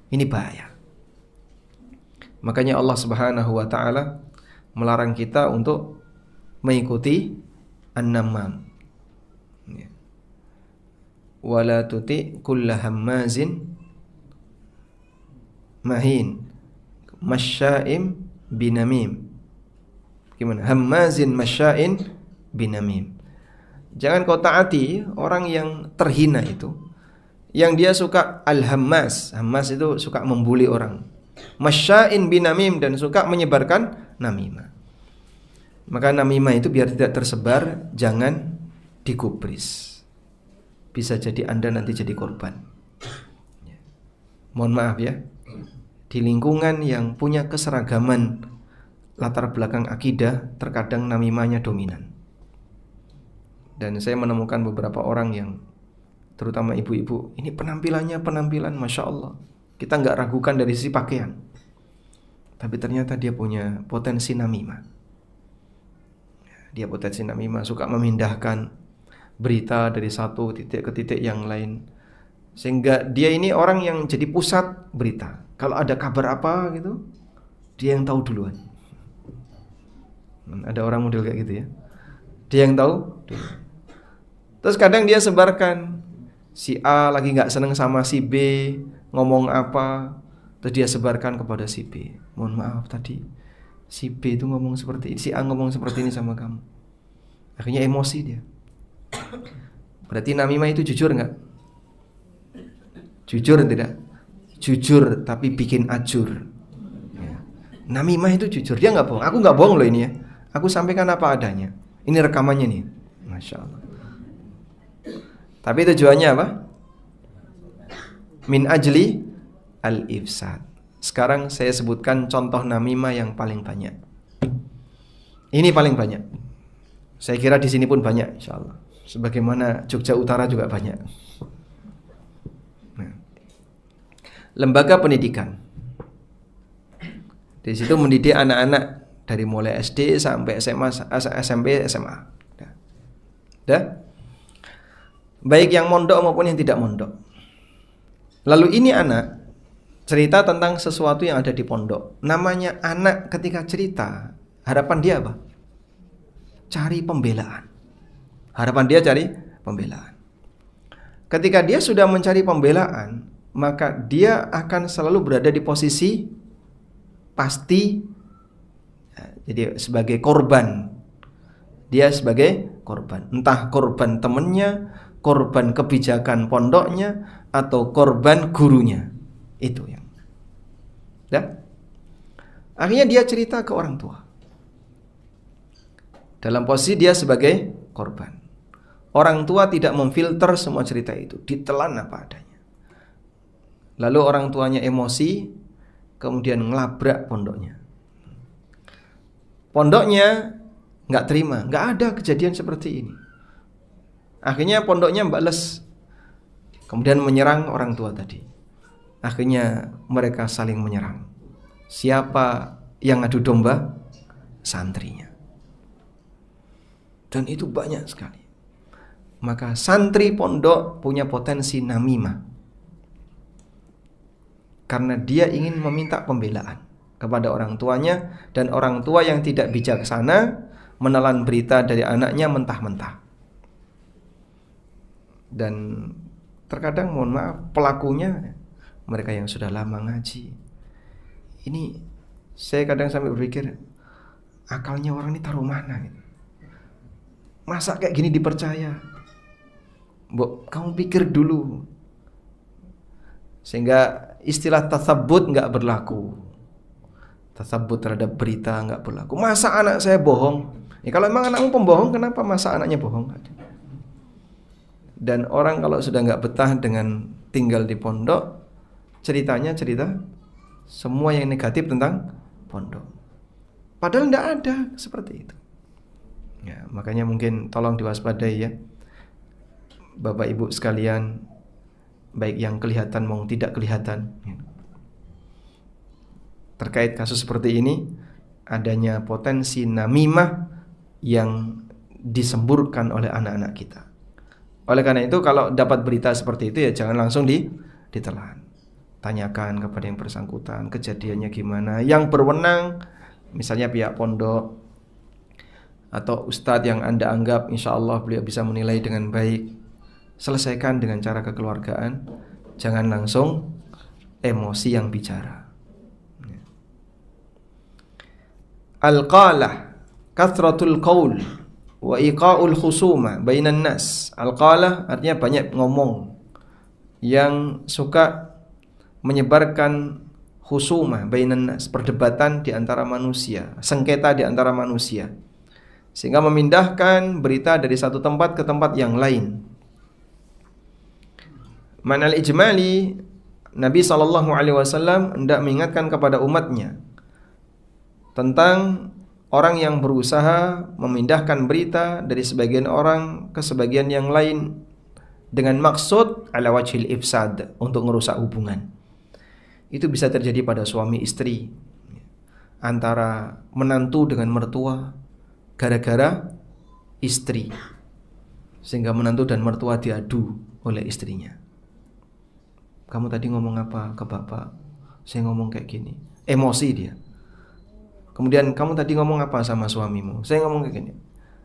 Ini bahaya. Makanya Allah Subhanahu wa taala melarang kita untuk mengikuti an-namam. Wala tuti kulla hammazin mahin masya'im binamim. Gimana? Hammazin masya'in binamim. Jangan kau taati orang yang terhina itu, yang dia suka al-hammaz. Hammaz itu suka membuli orang. Masya'in binamim, dan suka menyebarkan namimah. Maka namimah itu biar tidak tersebar, jangan digubris. Bisa jadi Anda nanti jadi korban. Mohon maaf ya. Di lingkungan yang punya keseragaman latar belakang akidah, terkadang namimahnya dominan. Dan saya menemukan beberapa orang yang, terutama ibu-ibu, ini penampilan Masya Allah, kita nggak ragukan dari sisi pakaian, tapi ternyata dia punya potensi namimah. Dia potensi namimah, suka memindahkan berita dari satu titik ke titik yang lain, sehingga dia ini orang yang jadi pusat berita. Kalau ada kabar apa gitu, dia yang tahu duluan. Ada orang model kayak gitu ya. Dia yang tahu duluan. Terus kadang dia sebarkan, si A lagi gak seneng sama si B, ngomong apa, terus dia sebarkan kepada si B. Mohon maaf tadi si B itu ngomong seperti ini, si A ngomong seperti ini sama kamu. Akhirnya emosi dia. Berarti namimah itu jujur gak? Jujur tidak? Jujur tapi bikin ajur ya. Namimah itu jujur, dia gak bohong. Aku gak bohong loh ini ya, aku sampaikan apa adanya. Ini rekamannya nih, Masya Allah. Tapi tujuannya apa? min ajli al-ifsad. Sekarang saya sebutkan contoh namimah yang paling banyak. Ini paling banyak. Saya kira di sini pun banyak insyaallah. Sebagaimana Jogja Utara juga banyak. Nah, lembaga pendidikan. Di situ mendidik anak-anak dari mulai SD sampai SMA, SMP, SMA. Dah. Baik yang mondok maupun yang tidak mondok. Lalu ini anak cerita tentang sesuatu yang ada di pondok. Namanya anak ketika cerita, harapan dia apa? Cari pembelaan. Harapan dia cari pembelaan. Ketika dia sudah mencari pembelaan, maka dia akan selalu berada di posisi pasti, jadi sebagai korban. Dia sebagai korban. Entah korban temannya, korban kebijakan pondoknya, atau korban gurunya. Itu yang. Dan akhirnya dia cerita ke orang tua. Dalam posisi dia sebagai korban. Orang tua tidak memfilter semua cerita itu, ditelan apa adanya. Lalu orang tuanya emosi, kemudian ngelabrak pondoknya. Pondoknya nggak terima, nggak ada kejadian seperti ini. Akhirnya pondoknya bales, kemudian menyerang orang tua tadi. Akhirnya mereka saling menyerang. Siapa yang adu domba? Santrinya. Dan itu banyak sekali. Maka santri pondok punya potensi namimah, karena dia ingin meminta pembelaan kepada orang tuanya, dan orang tua yang tidak bijaksana menelan berita dari anaknya mentah-mentah. Dan terkadang mohon maaf, pelakunya mereka yang sudah lama ngaji. Ini saya kadang sampai berpikir, akalnya orang ini taruh mana gitu. Masa kayak gini dipercaya? Mbok, kamu pikir dulu. Sehingga istilah tasabbut nggak berlaku. Tasabbut terhadap berita nggak berlaku. Masa anak saya bohong? Ya, kalau memang anakmu pembohong, kenapa masa anaknya bohong? Dan orang kalau sudah nggak betah dengan tinggal di pondok, ceritanya cerita semua yang negatif tentang pondok. Padahal nggak ada seperti itu. Ya, makanya mungkin tolong diwaspadai ya, Bapak Ibu sekalian, baik yang kelihatan maupun tidak kelihatan. Terkait kasus seperti ini, adanya potensi namimah yang disemburkan oleh anak-anak kita. Oleh karena itu, kalau dapat berita seperti itu ya jangan langsung ditelan. Tanyakan kepada yang bersangkutan, kejadiannya gimana. Yang berwenang, misalnya pihak pondok atau ustadz yang Anda anggap insya Allah beliau bisa menilai dengan baik. Selesaikan dengan cara kekeluargaan. Jangan langsung emosi yang bicara. Al-qalah kathratul qaul wa iqa'ul khusuma bainan nas. Al-qalah artinya banyak ngomong, yang suka menyebarkan khusuma bainan nas, perdebatan di antara manusia, sengketa di antara manusia, sehingga memindahkan berita dari satu tempat ke tempat yang lain. Manal ijmali, Nabi SAW hendak mengingatkan kepada umatnya tentang orang yang berusaha memindahkan berita dari sebagian orang ke sebagian yang lain dengan maksud ala wajhil ifsad, untuk merusak hubungan. Itu bisa terjadi pada suami istri, antara menantu dengan mertua, gara-gara istri, sehingga menantu dan mertua diadu oleh istrinya. Kamu tadi ngomong apa ke bapak? Saya ngomong kayak gini. Emosi dia. Kemudian kamu tadi ngomong apa sama suamimu? Saya ngomong kayak gini.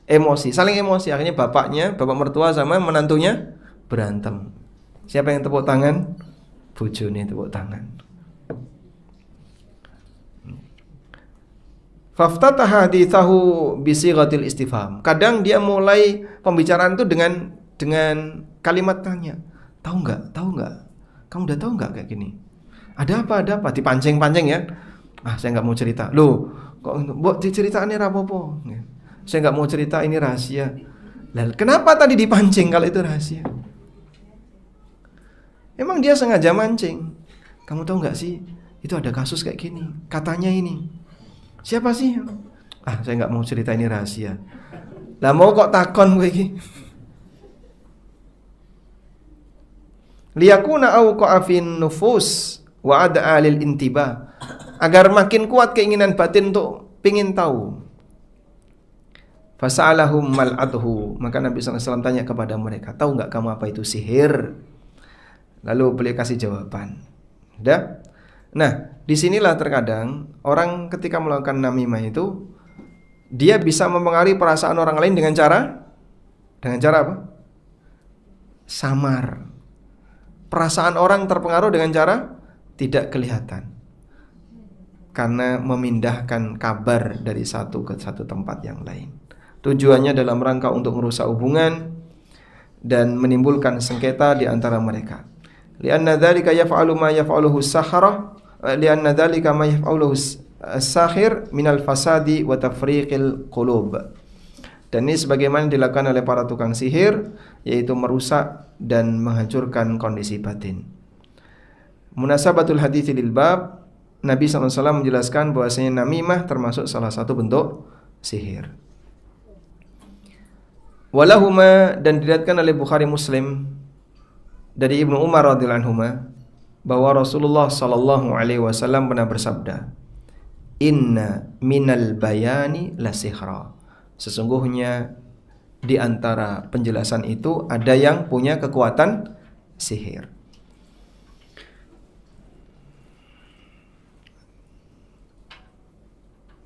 Emosi, saling emosi. Akhirnya bapak mertua sama menantunya berantem. Siapa yang tepuk tangan? Bojone tepuk tangan. Faftataha hadithahu bisighatil istifham. Kadang dia mulai pembicaraan itu dengan kalimat tanya. Tahu enggak? Kamu udah tahu nggak kayak gini? Ada apa? Dipancing-pancing ya. Saya nggak mau cerita. Loh, kok buat diceritain ini rapopo? Saya nggak mau cerita, ini rahasia. Lalu kenapa tadi dipancing kalau itu rahasia? Emang dia sengaja mancing. Kamu tahu nggak sih, itu ada kasus kayak gini, katanya ini. Siapa sih? Saya nggak mau cerita, ini rahasia. Lah mau kok takon gue iki. Liyakuna awqa'a fin nufus wa ad'a lil intiba. Agar makin kuat keinginan batin untuk pingin tahu. Fasa'alahum mal'atuhu. Maka Nabi SAW tanya kepada mereka, tahu nggak kamu apa itu sihir? Lalu beliau kasih jawaban. Udah? Nah, disinilah terkadang orang ketika melakukan namimah itu, dia bisa mempengaruhi perasaan orang lain dengan cara apa? Samar. Perasaan orang terpengaruh dengan cara tidak kelihatan. Karena memindahkan kabar dari satu ke satu tempat yang lain. Tujuannya dalam rangka untuk merusak hubungan dan menimbulkan sengketa di antara mereka. Lianna dzalika yaf'alu ma yaf'aluhu as-sahara, lianna dzalika ma yaf'aluhu as-sahir minal fasadi wa tafriqil qulub. Dan ini sebagaimana dilakukan oleh para tukang sihir, yaitu merusak dan menghancurkan kondisi batin. Munasabatul hadits lil bab, Nabi SAW menjelaskan bahwasanya namimah termasuk salah satu bentuk sihir. Walahuma, dan diriwayatkan oleh Bukhari Muslim dari Ibnu Umar radhiyallahu anhuma bahwa Rasulullah sallallahu alaihi wasallam pernah bersabda, "Inna minal bayani la sihra." Sesungguhnya di antara penjelasan itu ada yang punya kekuatan sihir.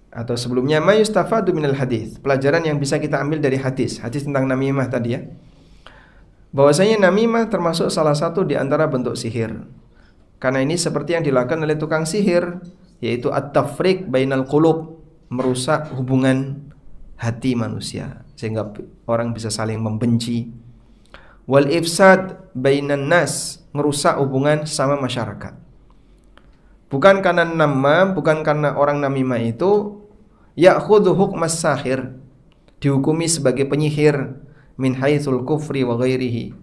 Atau sebelumnya ma yustafadu minal hadis, pelajaran yang bisa kita ambil dari hadis tentang namimah tadi ya. Bahwasanya namimah termasuk salah satu di antara bentuk sihir. Karena ini seperti yang dilakukan oleh tukang sihir, yaitu at-tafriq bainal qulub, merusak hubungan hati manusia sehingga orang bisa saling membenci. Wal ifsad bainan nas, merusak hubungan sama masyarakat. Bukan karena namam, bukan karena orang namimah itu ya'khudhu hukmas sahir, dihukumi sebagai penyihir min haitsul kufri wa ghairihi,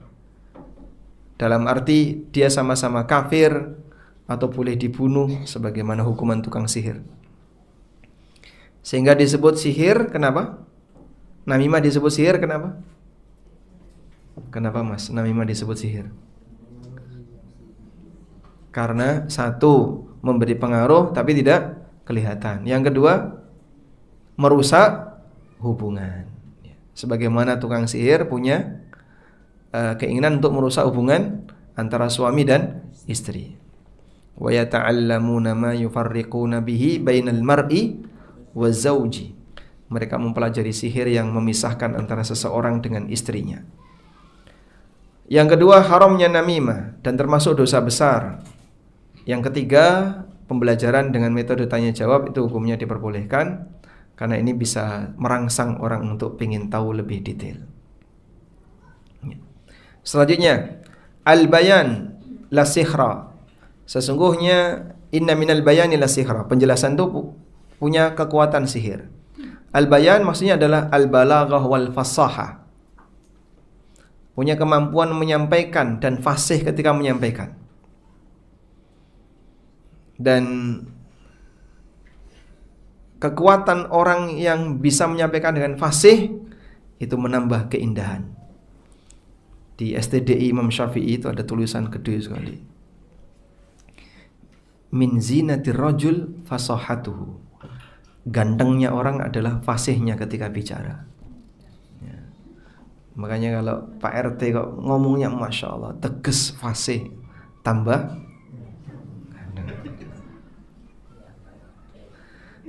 dalam arti dia sama-sama kafir atau boleh dibunuh sebagaimana hukuman tukang sihir. Sehingga disebut sihir, kenapa? Namimah disebut sihir, kenapa? Kenapa Mas? Namimah disebut sihir? Karena satu, memberi pengaruh tapi tidak kelihatan. Yang kedua, merusak hubungan. Sebagaimana tukang sihir punya keinginan untuk merusak hubungan antara suami dan istri. Wa yata'allamuna ma yufarriquna bihi bainal mar'i wazauji. Mereka mempelajari sihir yang memisahkan antara seseorang dengan istrinya. Yang kedua, haramnya namimah dan termasuk dosa besar. Yang ketiga, pembelajaran dengan metode tanya jawab itu hukumnya diperbolehkan, karena ini bisa merangsang orang untuk ingin tahu lebih detail. Selanjutnya, al-bayan la sihra. Sesungguhnya inna minal bayani la sihra, penjelasan itu punya kekuatan sihir. Al-bayan maksudnya adalah al-balaghah wal fasahah. Punya kemampuan menyampaikan dan fasih ketika menyampaikan. Dan kekuatan orang yang bisa menyampaikan dengan fasih itu menambah keindahan. Di STDI Imam Syafi'i itu ada tulisan gede sekali. Min zinatir rajul fasahatuhu. Gantengnya orang adalah fasihnya ketika bicara. Ya. Makanya kalau Pak RT kok ngomongnya Masya Allah, tegas, fasih, tambah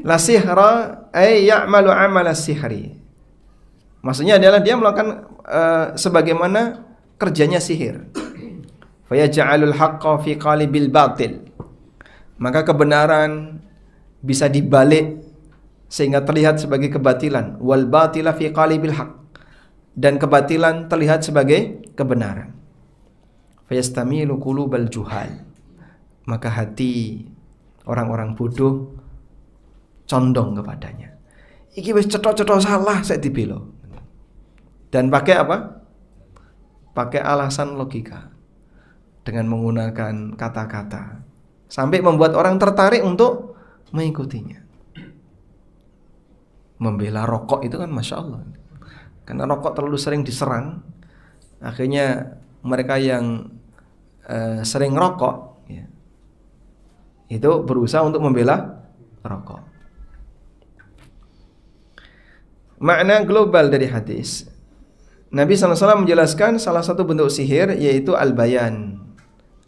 la sihra ay ya'malu amal as-sihri. Maksudnya adalah dia melakukan sebagaimana kerjanya sihir. Fa yaj'alul haqqo fi qalibil batil. Maka kebenaran bisa dibalik sehingga terlihat sebagai kebatilan. Wal batila fi qalibil haqq. Dan kebatilan terlihat sebagai kebenaran. Fa yastamilu qulubal juhal. Maka hati orang-orang bodoh condong kepadanya. Iki wis cetha-cetha salah saya dibelo. Dan pakai apa? Pakai alasan logika. dengan menggunakan kata-kata sampai membuat orang tertarik untuk mengikutinya. Membela rokok itu kan Masya Allah, karena rokok terlalu sering diserang, akhirnya mereka yang sering rokok ya, itu berusaha untuk membela rokok. Makna global dari hadis, Nabi SAW menjelaskan salah satu bentuk sihir yaitu al-bayan,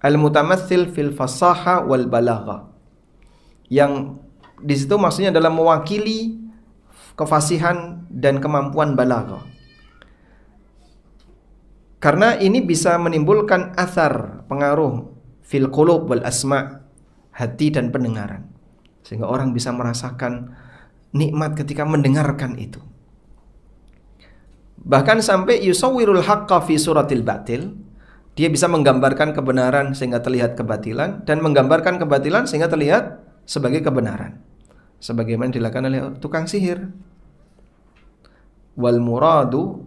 al-mutamatsil fil fasaha wal balagha, yang di situ maksudnya adalah mewakili kefasihan dan kemampuan balagha. Karena ini bisa menimbulkan athar, pengaruh fil qulub wal asma', hati dan pendengaran, sehingga orang bisa merasakan nikmat ketika mendengarkan itu. Bahkan sampai yusawwirul haqqa fi suratil batil, dia bisa menggambarkan kebenaran sehingga terlihat kebatilan, dan menggambarkan kebatilan sehingga terlihat sebagai kebenaran, sebagaimana dilakukan oleh tukang sihir. Wal muradu,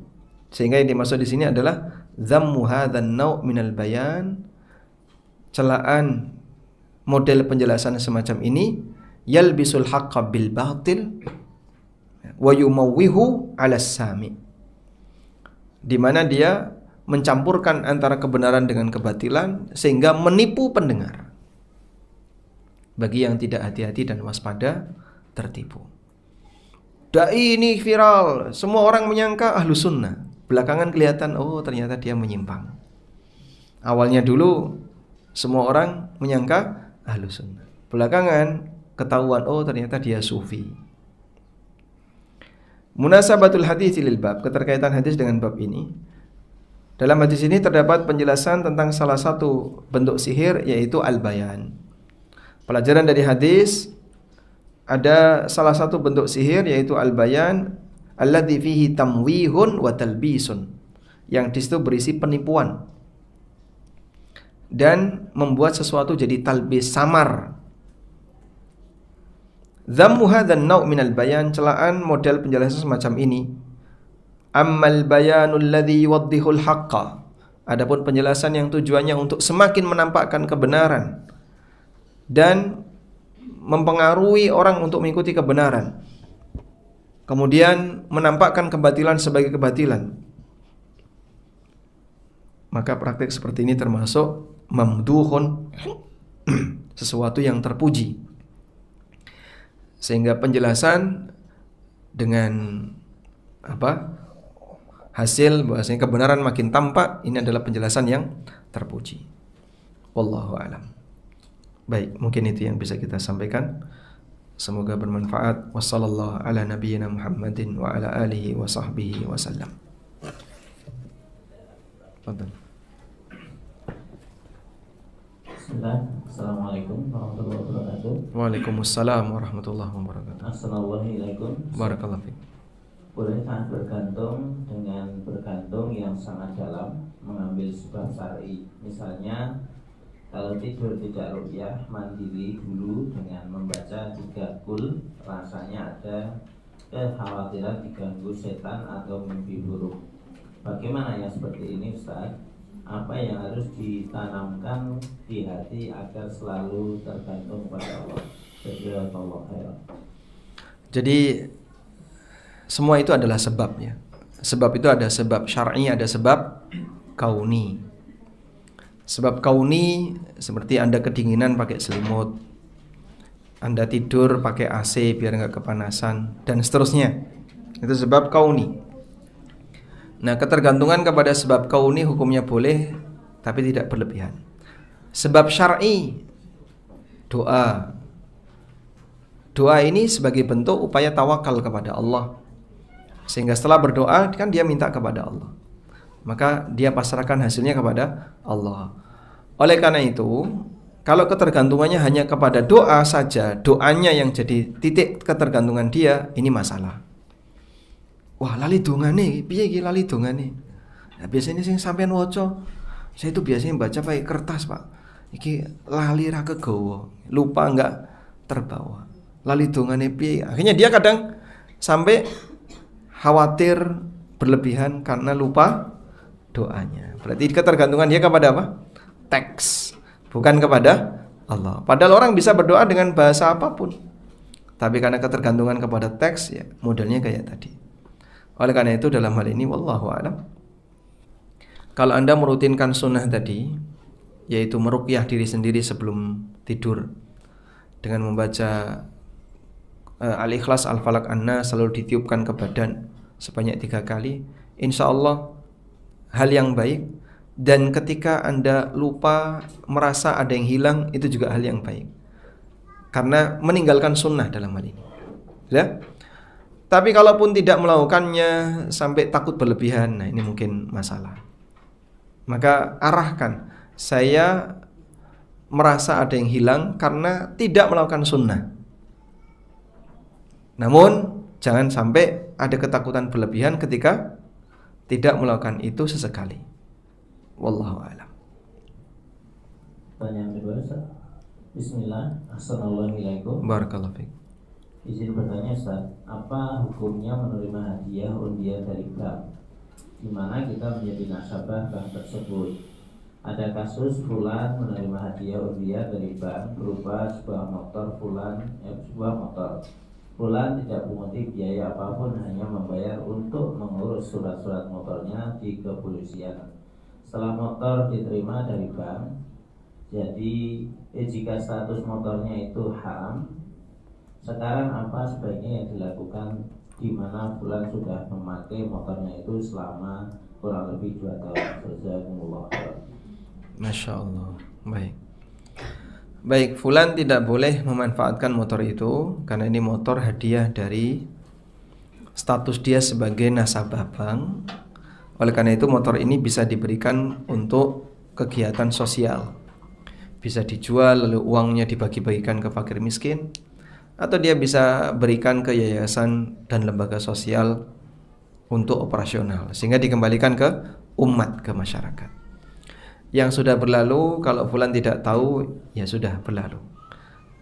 sehingga yang dimaksud di sini adalah dhammu hadzan naw' minal bayan, celaan model penjelasan semacam ini, yalbisul haqqa bil batil wa yumawwihu 'ala sami', di mana dia mencampurkan antara kebenaran dengan kebatilan sehingga menipu pendengar. Bagi yang tidak hati-hati dan waspada, tertipu. Dai ini viral, semua orang menyangka ahlu sunnah, belakangan kelihatan oh ternyata dia menyimpang. Awalnya dulu semua orang menyangka ahlu sunnah, belakangan ketahuan oh ternyata dia sufi. Munasabatul hadits lil bab, keterkaitan hadis dengan bab ini. Dalam hadis ini terdapat penjelasan tentang salah satu bentuk sihir yaitu al-bayan. Pelajaran dari hadis, ada salah satu bentuk sihir yaitu al-bayan alladzi fihi tamwihun wa talbisun, yang di situ berisi penipuan dan membuat sesuatu jadi talbis, samar. Dhammu hadzan naw' minal bayan, celaan model penjelasan semacam ini. Ammal bayanul ladzi yuwaddihul haqqa, adapun penjelasan yang tujuannya untuk semakin menampakkan kebenaran dan mempengaruhi orang untuk mengikuti kebenaran, kemudian menampakkan kebatilan sebagai kebatilan, maka praktik seperti ini termasuk mamduhun, sesuatu yang terpuji. Sehingga penjelasan dengan hasil bahwasanya kebenaran makin tampak, ini adalah penjelasan yang terpuji. Wallahu a'lam. Baik, mungkin itu yang bisa kita sampaikan. Semoga bermanfaat. Wassallallahu ala nabiyyina Muhammadin wa ala alihi wa sahbihi wasallam. Bismillah. Assalamualaikum warahmatullahi wabarakatuh. Waalaikumsalam warahmatullahi wabarakatuh. Assalamualaikum. Barakallahu fiik. Bolehkah bergantung yang sangat dalam mengambil sebab syar'i? Misalnya kalau tidur tidak ruqyah, mandiri dulu dengan membaca 3 qul, rasanya ada kekhawatiran diganggu setan atau mimpi buruk. Bagaimana yang seperti ini, Ustaz? Apa yang harus ditanamkan di hati agar selalu tergantung pada Allah? Jazakallahu khairan. Jadi semua itu adalah sebabnya. Sebab itu ada sebab syar'i, ada sebab kauni. Sebab kauni seperti Anda kedinginan pakai selimut, Anda tidur pakai AC biar nggak kepanasan, dan seterusnya. Itu sebab kauni. Nah, ketergantungan kepada sebab kauni hukumnya boleh, tapi tidak berlebihan. Sebab syar'i, doa. Doa ini sebagai bentuk upaya tawakal kepada Allah. Sehingga setelah berdoa kan dia minta kepada Allah, maka dia pasrahkan hasilnya kepada Allah. Oleh karena itu, kalau ketergantungannya hanya kepada doa saja, doanya yang jadi titik ketergantungan dia, ini masalah. Wah, lali dongane, piye iki lali dongane? Nah, biasanya sing sampean waca, saya itu biasanya baca pakai kertas, Pak. Iki lali ra kegawa, lupa enggak terbawa. Lali dongane piye? Akhirnya dia kadang sampai khawatir berlebihan karena lupa doanya. Berarti ketergantungan dia kepada apa? teks, bukan kepada Allah. Padahal orang bisa berdoa dengan bahasa apapun, tapi karena ketergantungan kepada teks, ya modelnya kayak tadi. Oleh karena itu dalam hal ini wallahu a'lam, kalau Anda merutinkan sunnah tadi, yaitu meruqyah diri sendiri sebelum tidur dengan membaca Al-Ikhlas, Al-Falaq, An-Nas selalu ditiupkan ke badan sebanyak 3 kali, insya Allah hal yang baik. Dan ketika Anda lupa, merasa ada yang hilang, itu juga hal yang baik, karena meninggalkan sunnah dalam hal ini ya. Tapi kalaupun tidak melakukannya sampai takut berlebihan, nah ini mungkin masalah. Maka arahkan, saya merasa ada yang hilang karena tidak melakukan sunnah. Namun jangan sampai ada ketakutan berlebihan ketika tidak melakukan itu sesekali. Wallahu a'lam. Pertanyaan kedua, Ustaz. Bismillah. Assalamualaikum. Barakallahu fiik. Izin bertanya, Ustaz, apa hukumnya menerima hadiah undian dari bank di mana kita menjadi nasabah bank tersebut? Ada kasus fulan menerima hadiah undian dari bank berupa sebuah motor Fulan tidak punguti biaya apapun, hanya membayar untuk mengurus surat-surat motornya di kepolisian. Setelah motor diterima dari bank, jadi jika status motornya itu haram, sekarang apa sebaiknya yang dilakukan, di mana Fulan sudah memakai motornya itu selama kurang lebih 2 tahun. Jazakumullah khairan. Masya Allah. Baik, Fulan tidak boleh memanfaatkan motor itu karena ini motor hadiah dari status dia sebagai nasabah bank. Oleh karena itu motor ini bisa diberikan untuk kegiatan sosial, bisa dijual lalu uangnya dibagi-bagikan ke fakir miskin, atau dia bisa berikan ke yayasan dan lembaga sosial untuk operasional, sehingga dikembalikan ke umat, ke masyarakat. Yang sudah berlalu, kalau Fulan tidak tahu, ya sudah berlalu.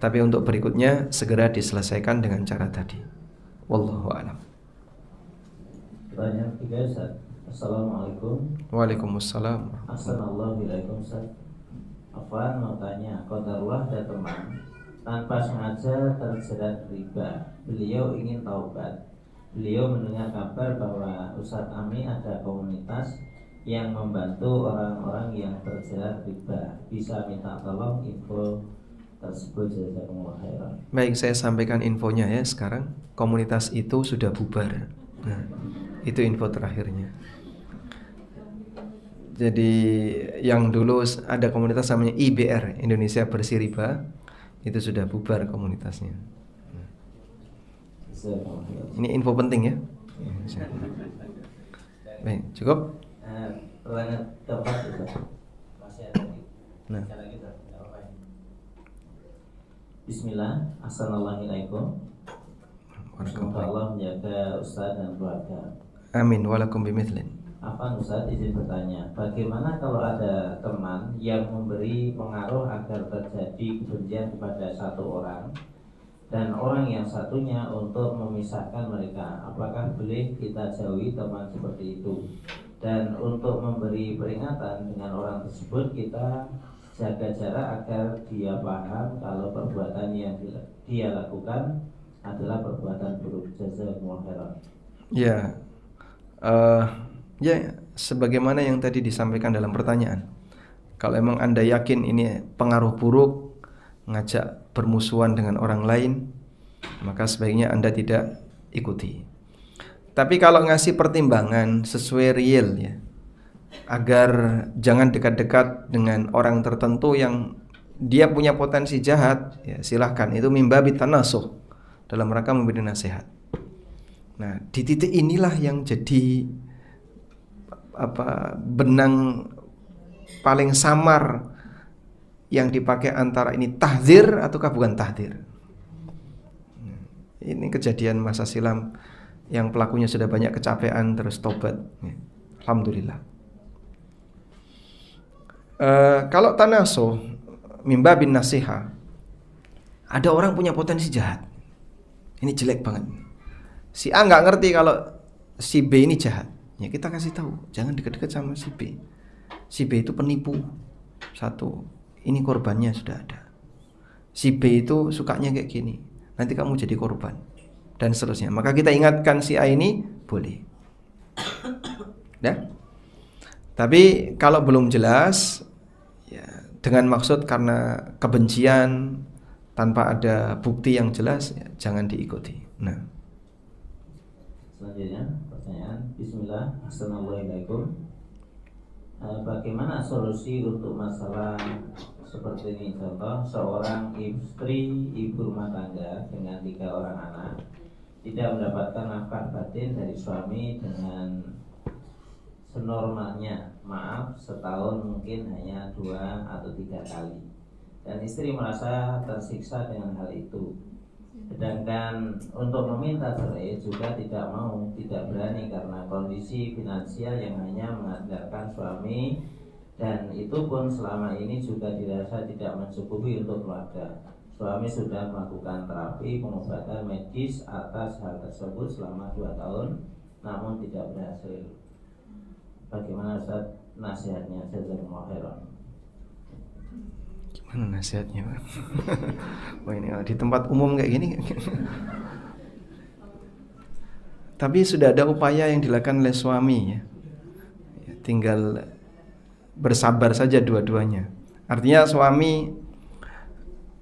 Tapi untuk berikutnya segera diselesaikan dengan cara tadi. Wallahu a'lam. Pertanyaan ketiga, Ustaz. Assalamualaikum. Waalaikumsalam. Assalamualaikum, Ustaz. Afwan mau tanya, qadarullah ada teman tanpa sengaja terjerat riba. Beliau ingin taubat. Beliau mendengar kabar bahwa Ustaz Ami ada komunitas yang membantu orang-orang yang terjerat riba. Bisa minta tolong info tersebut, jazakumullah khairan. Baik, saya sampaikan infonya ya sekarang. Komunitas itu sudah bubar. Nah, itu info terakhirnya. Jadi yang dulu ada komunitas namanya IBR, Indonesia Bersih Riba, itu sudah bubar komunitasnya. Ini info penting ya. Baik, cukup. Pertanyaan keempat, masih ada Nah. Bismillah. Assalamualaikum. Semoga Allah menjaga Ustaz dan keluarga. Amin. Walakum bimithlin. Afan Ustaz, izin bertanya, bagaimana kalau ada teman yang memberi pengaruh agar terjadi kebencian kepada satu orang dan orang yang satunya untuk memisahkan mereka? Apakah boleh kita jauhi teman seperti itu? Dan untuk memberi peringatan dengan orang tersebut, kita jaga jarak agar dia paham kalau perbuatan yang dia lakukan adalah perbuatan buruk. Jazakumullah khairan. Ya, ya, sebagaimana yang tadi disampaikan dalam pertanyaan. Kalau emang Anda yakin ini pengaruh buruk, ngajak bermusuhan dengan orang lain, maka sebaiknya Anda tidak ikuti. Tapi kalau ngasih pertimbangan sesuai real ya, agar jangan dekat-dekat dengan orang tertentu yang dia punya potensi jahat, ya silahkan. Itu mimbabi tanasuh, dalam rangka memberi nasihat. Nah, di titik inilah yang jadi benang paling samar yang dipakai antara ini tahdzir ataukah bukan tahdzir. Ini kejadian masa silam yang pelakunya sudah banyak kecapean terus tobat. Alhamdulillah. Kalau tanasuh mimba bin nasiha, ada orang punya potensi jahat, ini jelek banget. Si A nggak ngerti kalau si B ini jahat, ya kita kasih tahu, jangan dekat-dekat sama si B. Si B itu penipu, Satu, ini korbannya sudah ada. Si B itu sukanya kayak gini, nanti kamu jadi korban, dan seterusnya. Maka kita ingatkan si A ini boleh. Ya. Tapi kalau belum jelas, ya, dengan maksud karena kebencian tanpa ada bukti yang jelas, ya, jangan diikuti. Nah. Selanjutnya pertanyaan. Bismillah. Assalamualaikum. Bagaimana solusi untuk masalah seperti ini? Contoh, seorang istri ibu rumah tangga dengan 3 orang anak tidak mendapatkan nafkah batin dari suami dengan senormalnya, maaf, setahun mungkin hanya 2 atau 3 kali, dan istri merasa tersiksa dengan hal itu. Sedangkan untuk meminta cerai juga tidak mau, tidak berani karena kondisi finansial yang hanya mengandalkan suami, dan itu pun selama ini juga dirasa tidak mencukupi untuk keluarga. Suami sudah melakukan terapi pengobatan medis atas hal tersebut selama 2 tahun, namun tidak berhasil. Bagaimana Ustaz nasihatnya? Jazakumullah khairan. Gimana nasihatnya, Pak? Wah, ini di tempat umum kayak gini. Tapi sudah ada upaya yang dilakukan oleh suami, ya. Tinggal bersabar saja dua-duanya. Artinya suami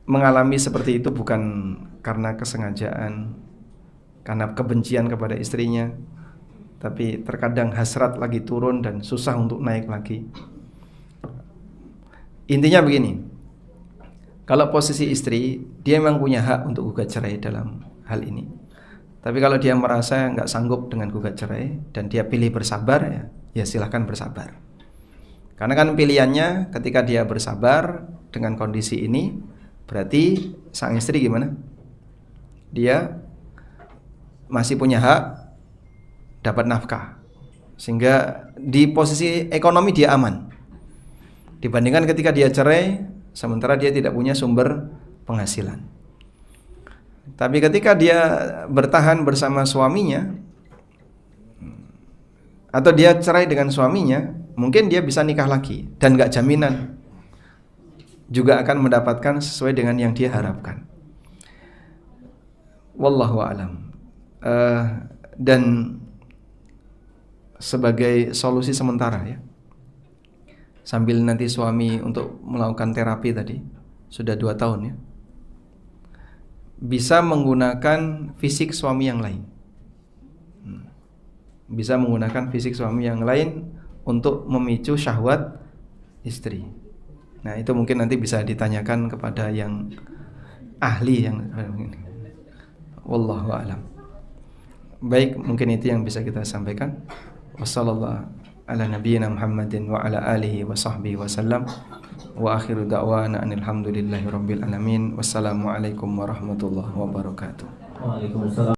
mengalami seperti itu bukan karena kesengajaan, karena kebencian kepada istrinya, tapi terkadang hasrat lagi turun dan susah untuk naik lagi. Intinya begini, kalau posisi istri, dia memang punya hak untuk gugat cerai dalam hal ini. Tapi kalau dia merasa nggak sanggup dengan gugat cerai dan dia pilih bersabar, ya silahkan bersabar. Karena kan pilihannya ketika dia bersabar dengan kondisi ini, berarti sang istri gimana? Dia masih punya hak dapat nafkah, sehingga di posisi ekonomi dia aman dibandingkan ketika dia cerai sementara dia tidak punya sumber penghasilan. Tapi ketika dia bertahan bersama suaminya atau dia cerai dengan suaminya, mungkin dia bisa nikah lagi dan gak jaminan juga akan mendapatkan sesuai dengan yang dia harapkan. Wallahu a'lam. Dan sebagai solusi sementara, ya, sambil nanti suami untuk melakukan terapi tadi sudah 2 tahun, ya, bisa menggunakan fisik suami yang lain. Bisa menggunakan fisik suami yang lain untuk memicu syahwat istri. Nah, itu mungkin nanti bisa ditanyakan kepada yang ahli yang wallahu a'lam. Baik, mungkin itu yang bisa kita sampaikan. Wassallallahu ala nabiyyina Muhammadin wa ala alihi wa sahbihi wasallam. Wa akhiru da'wana alhamdulillahi rabbil alamin. Wassalamualaikum warahmatullahi wabarakatuh. Waalaikumsalam.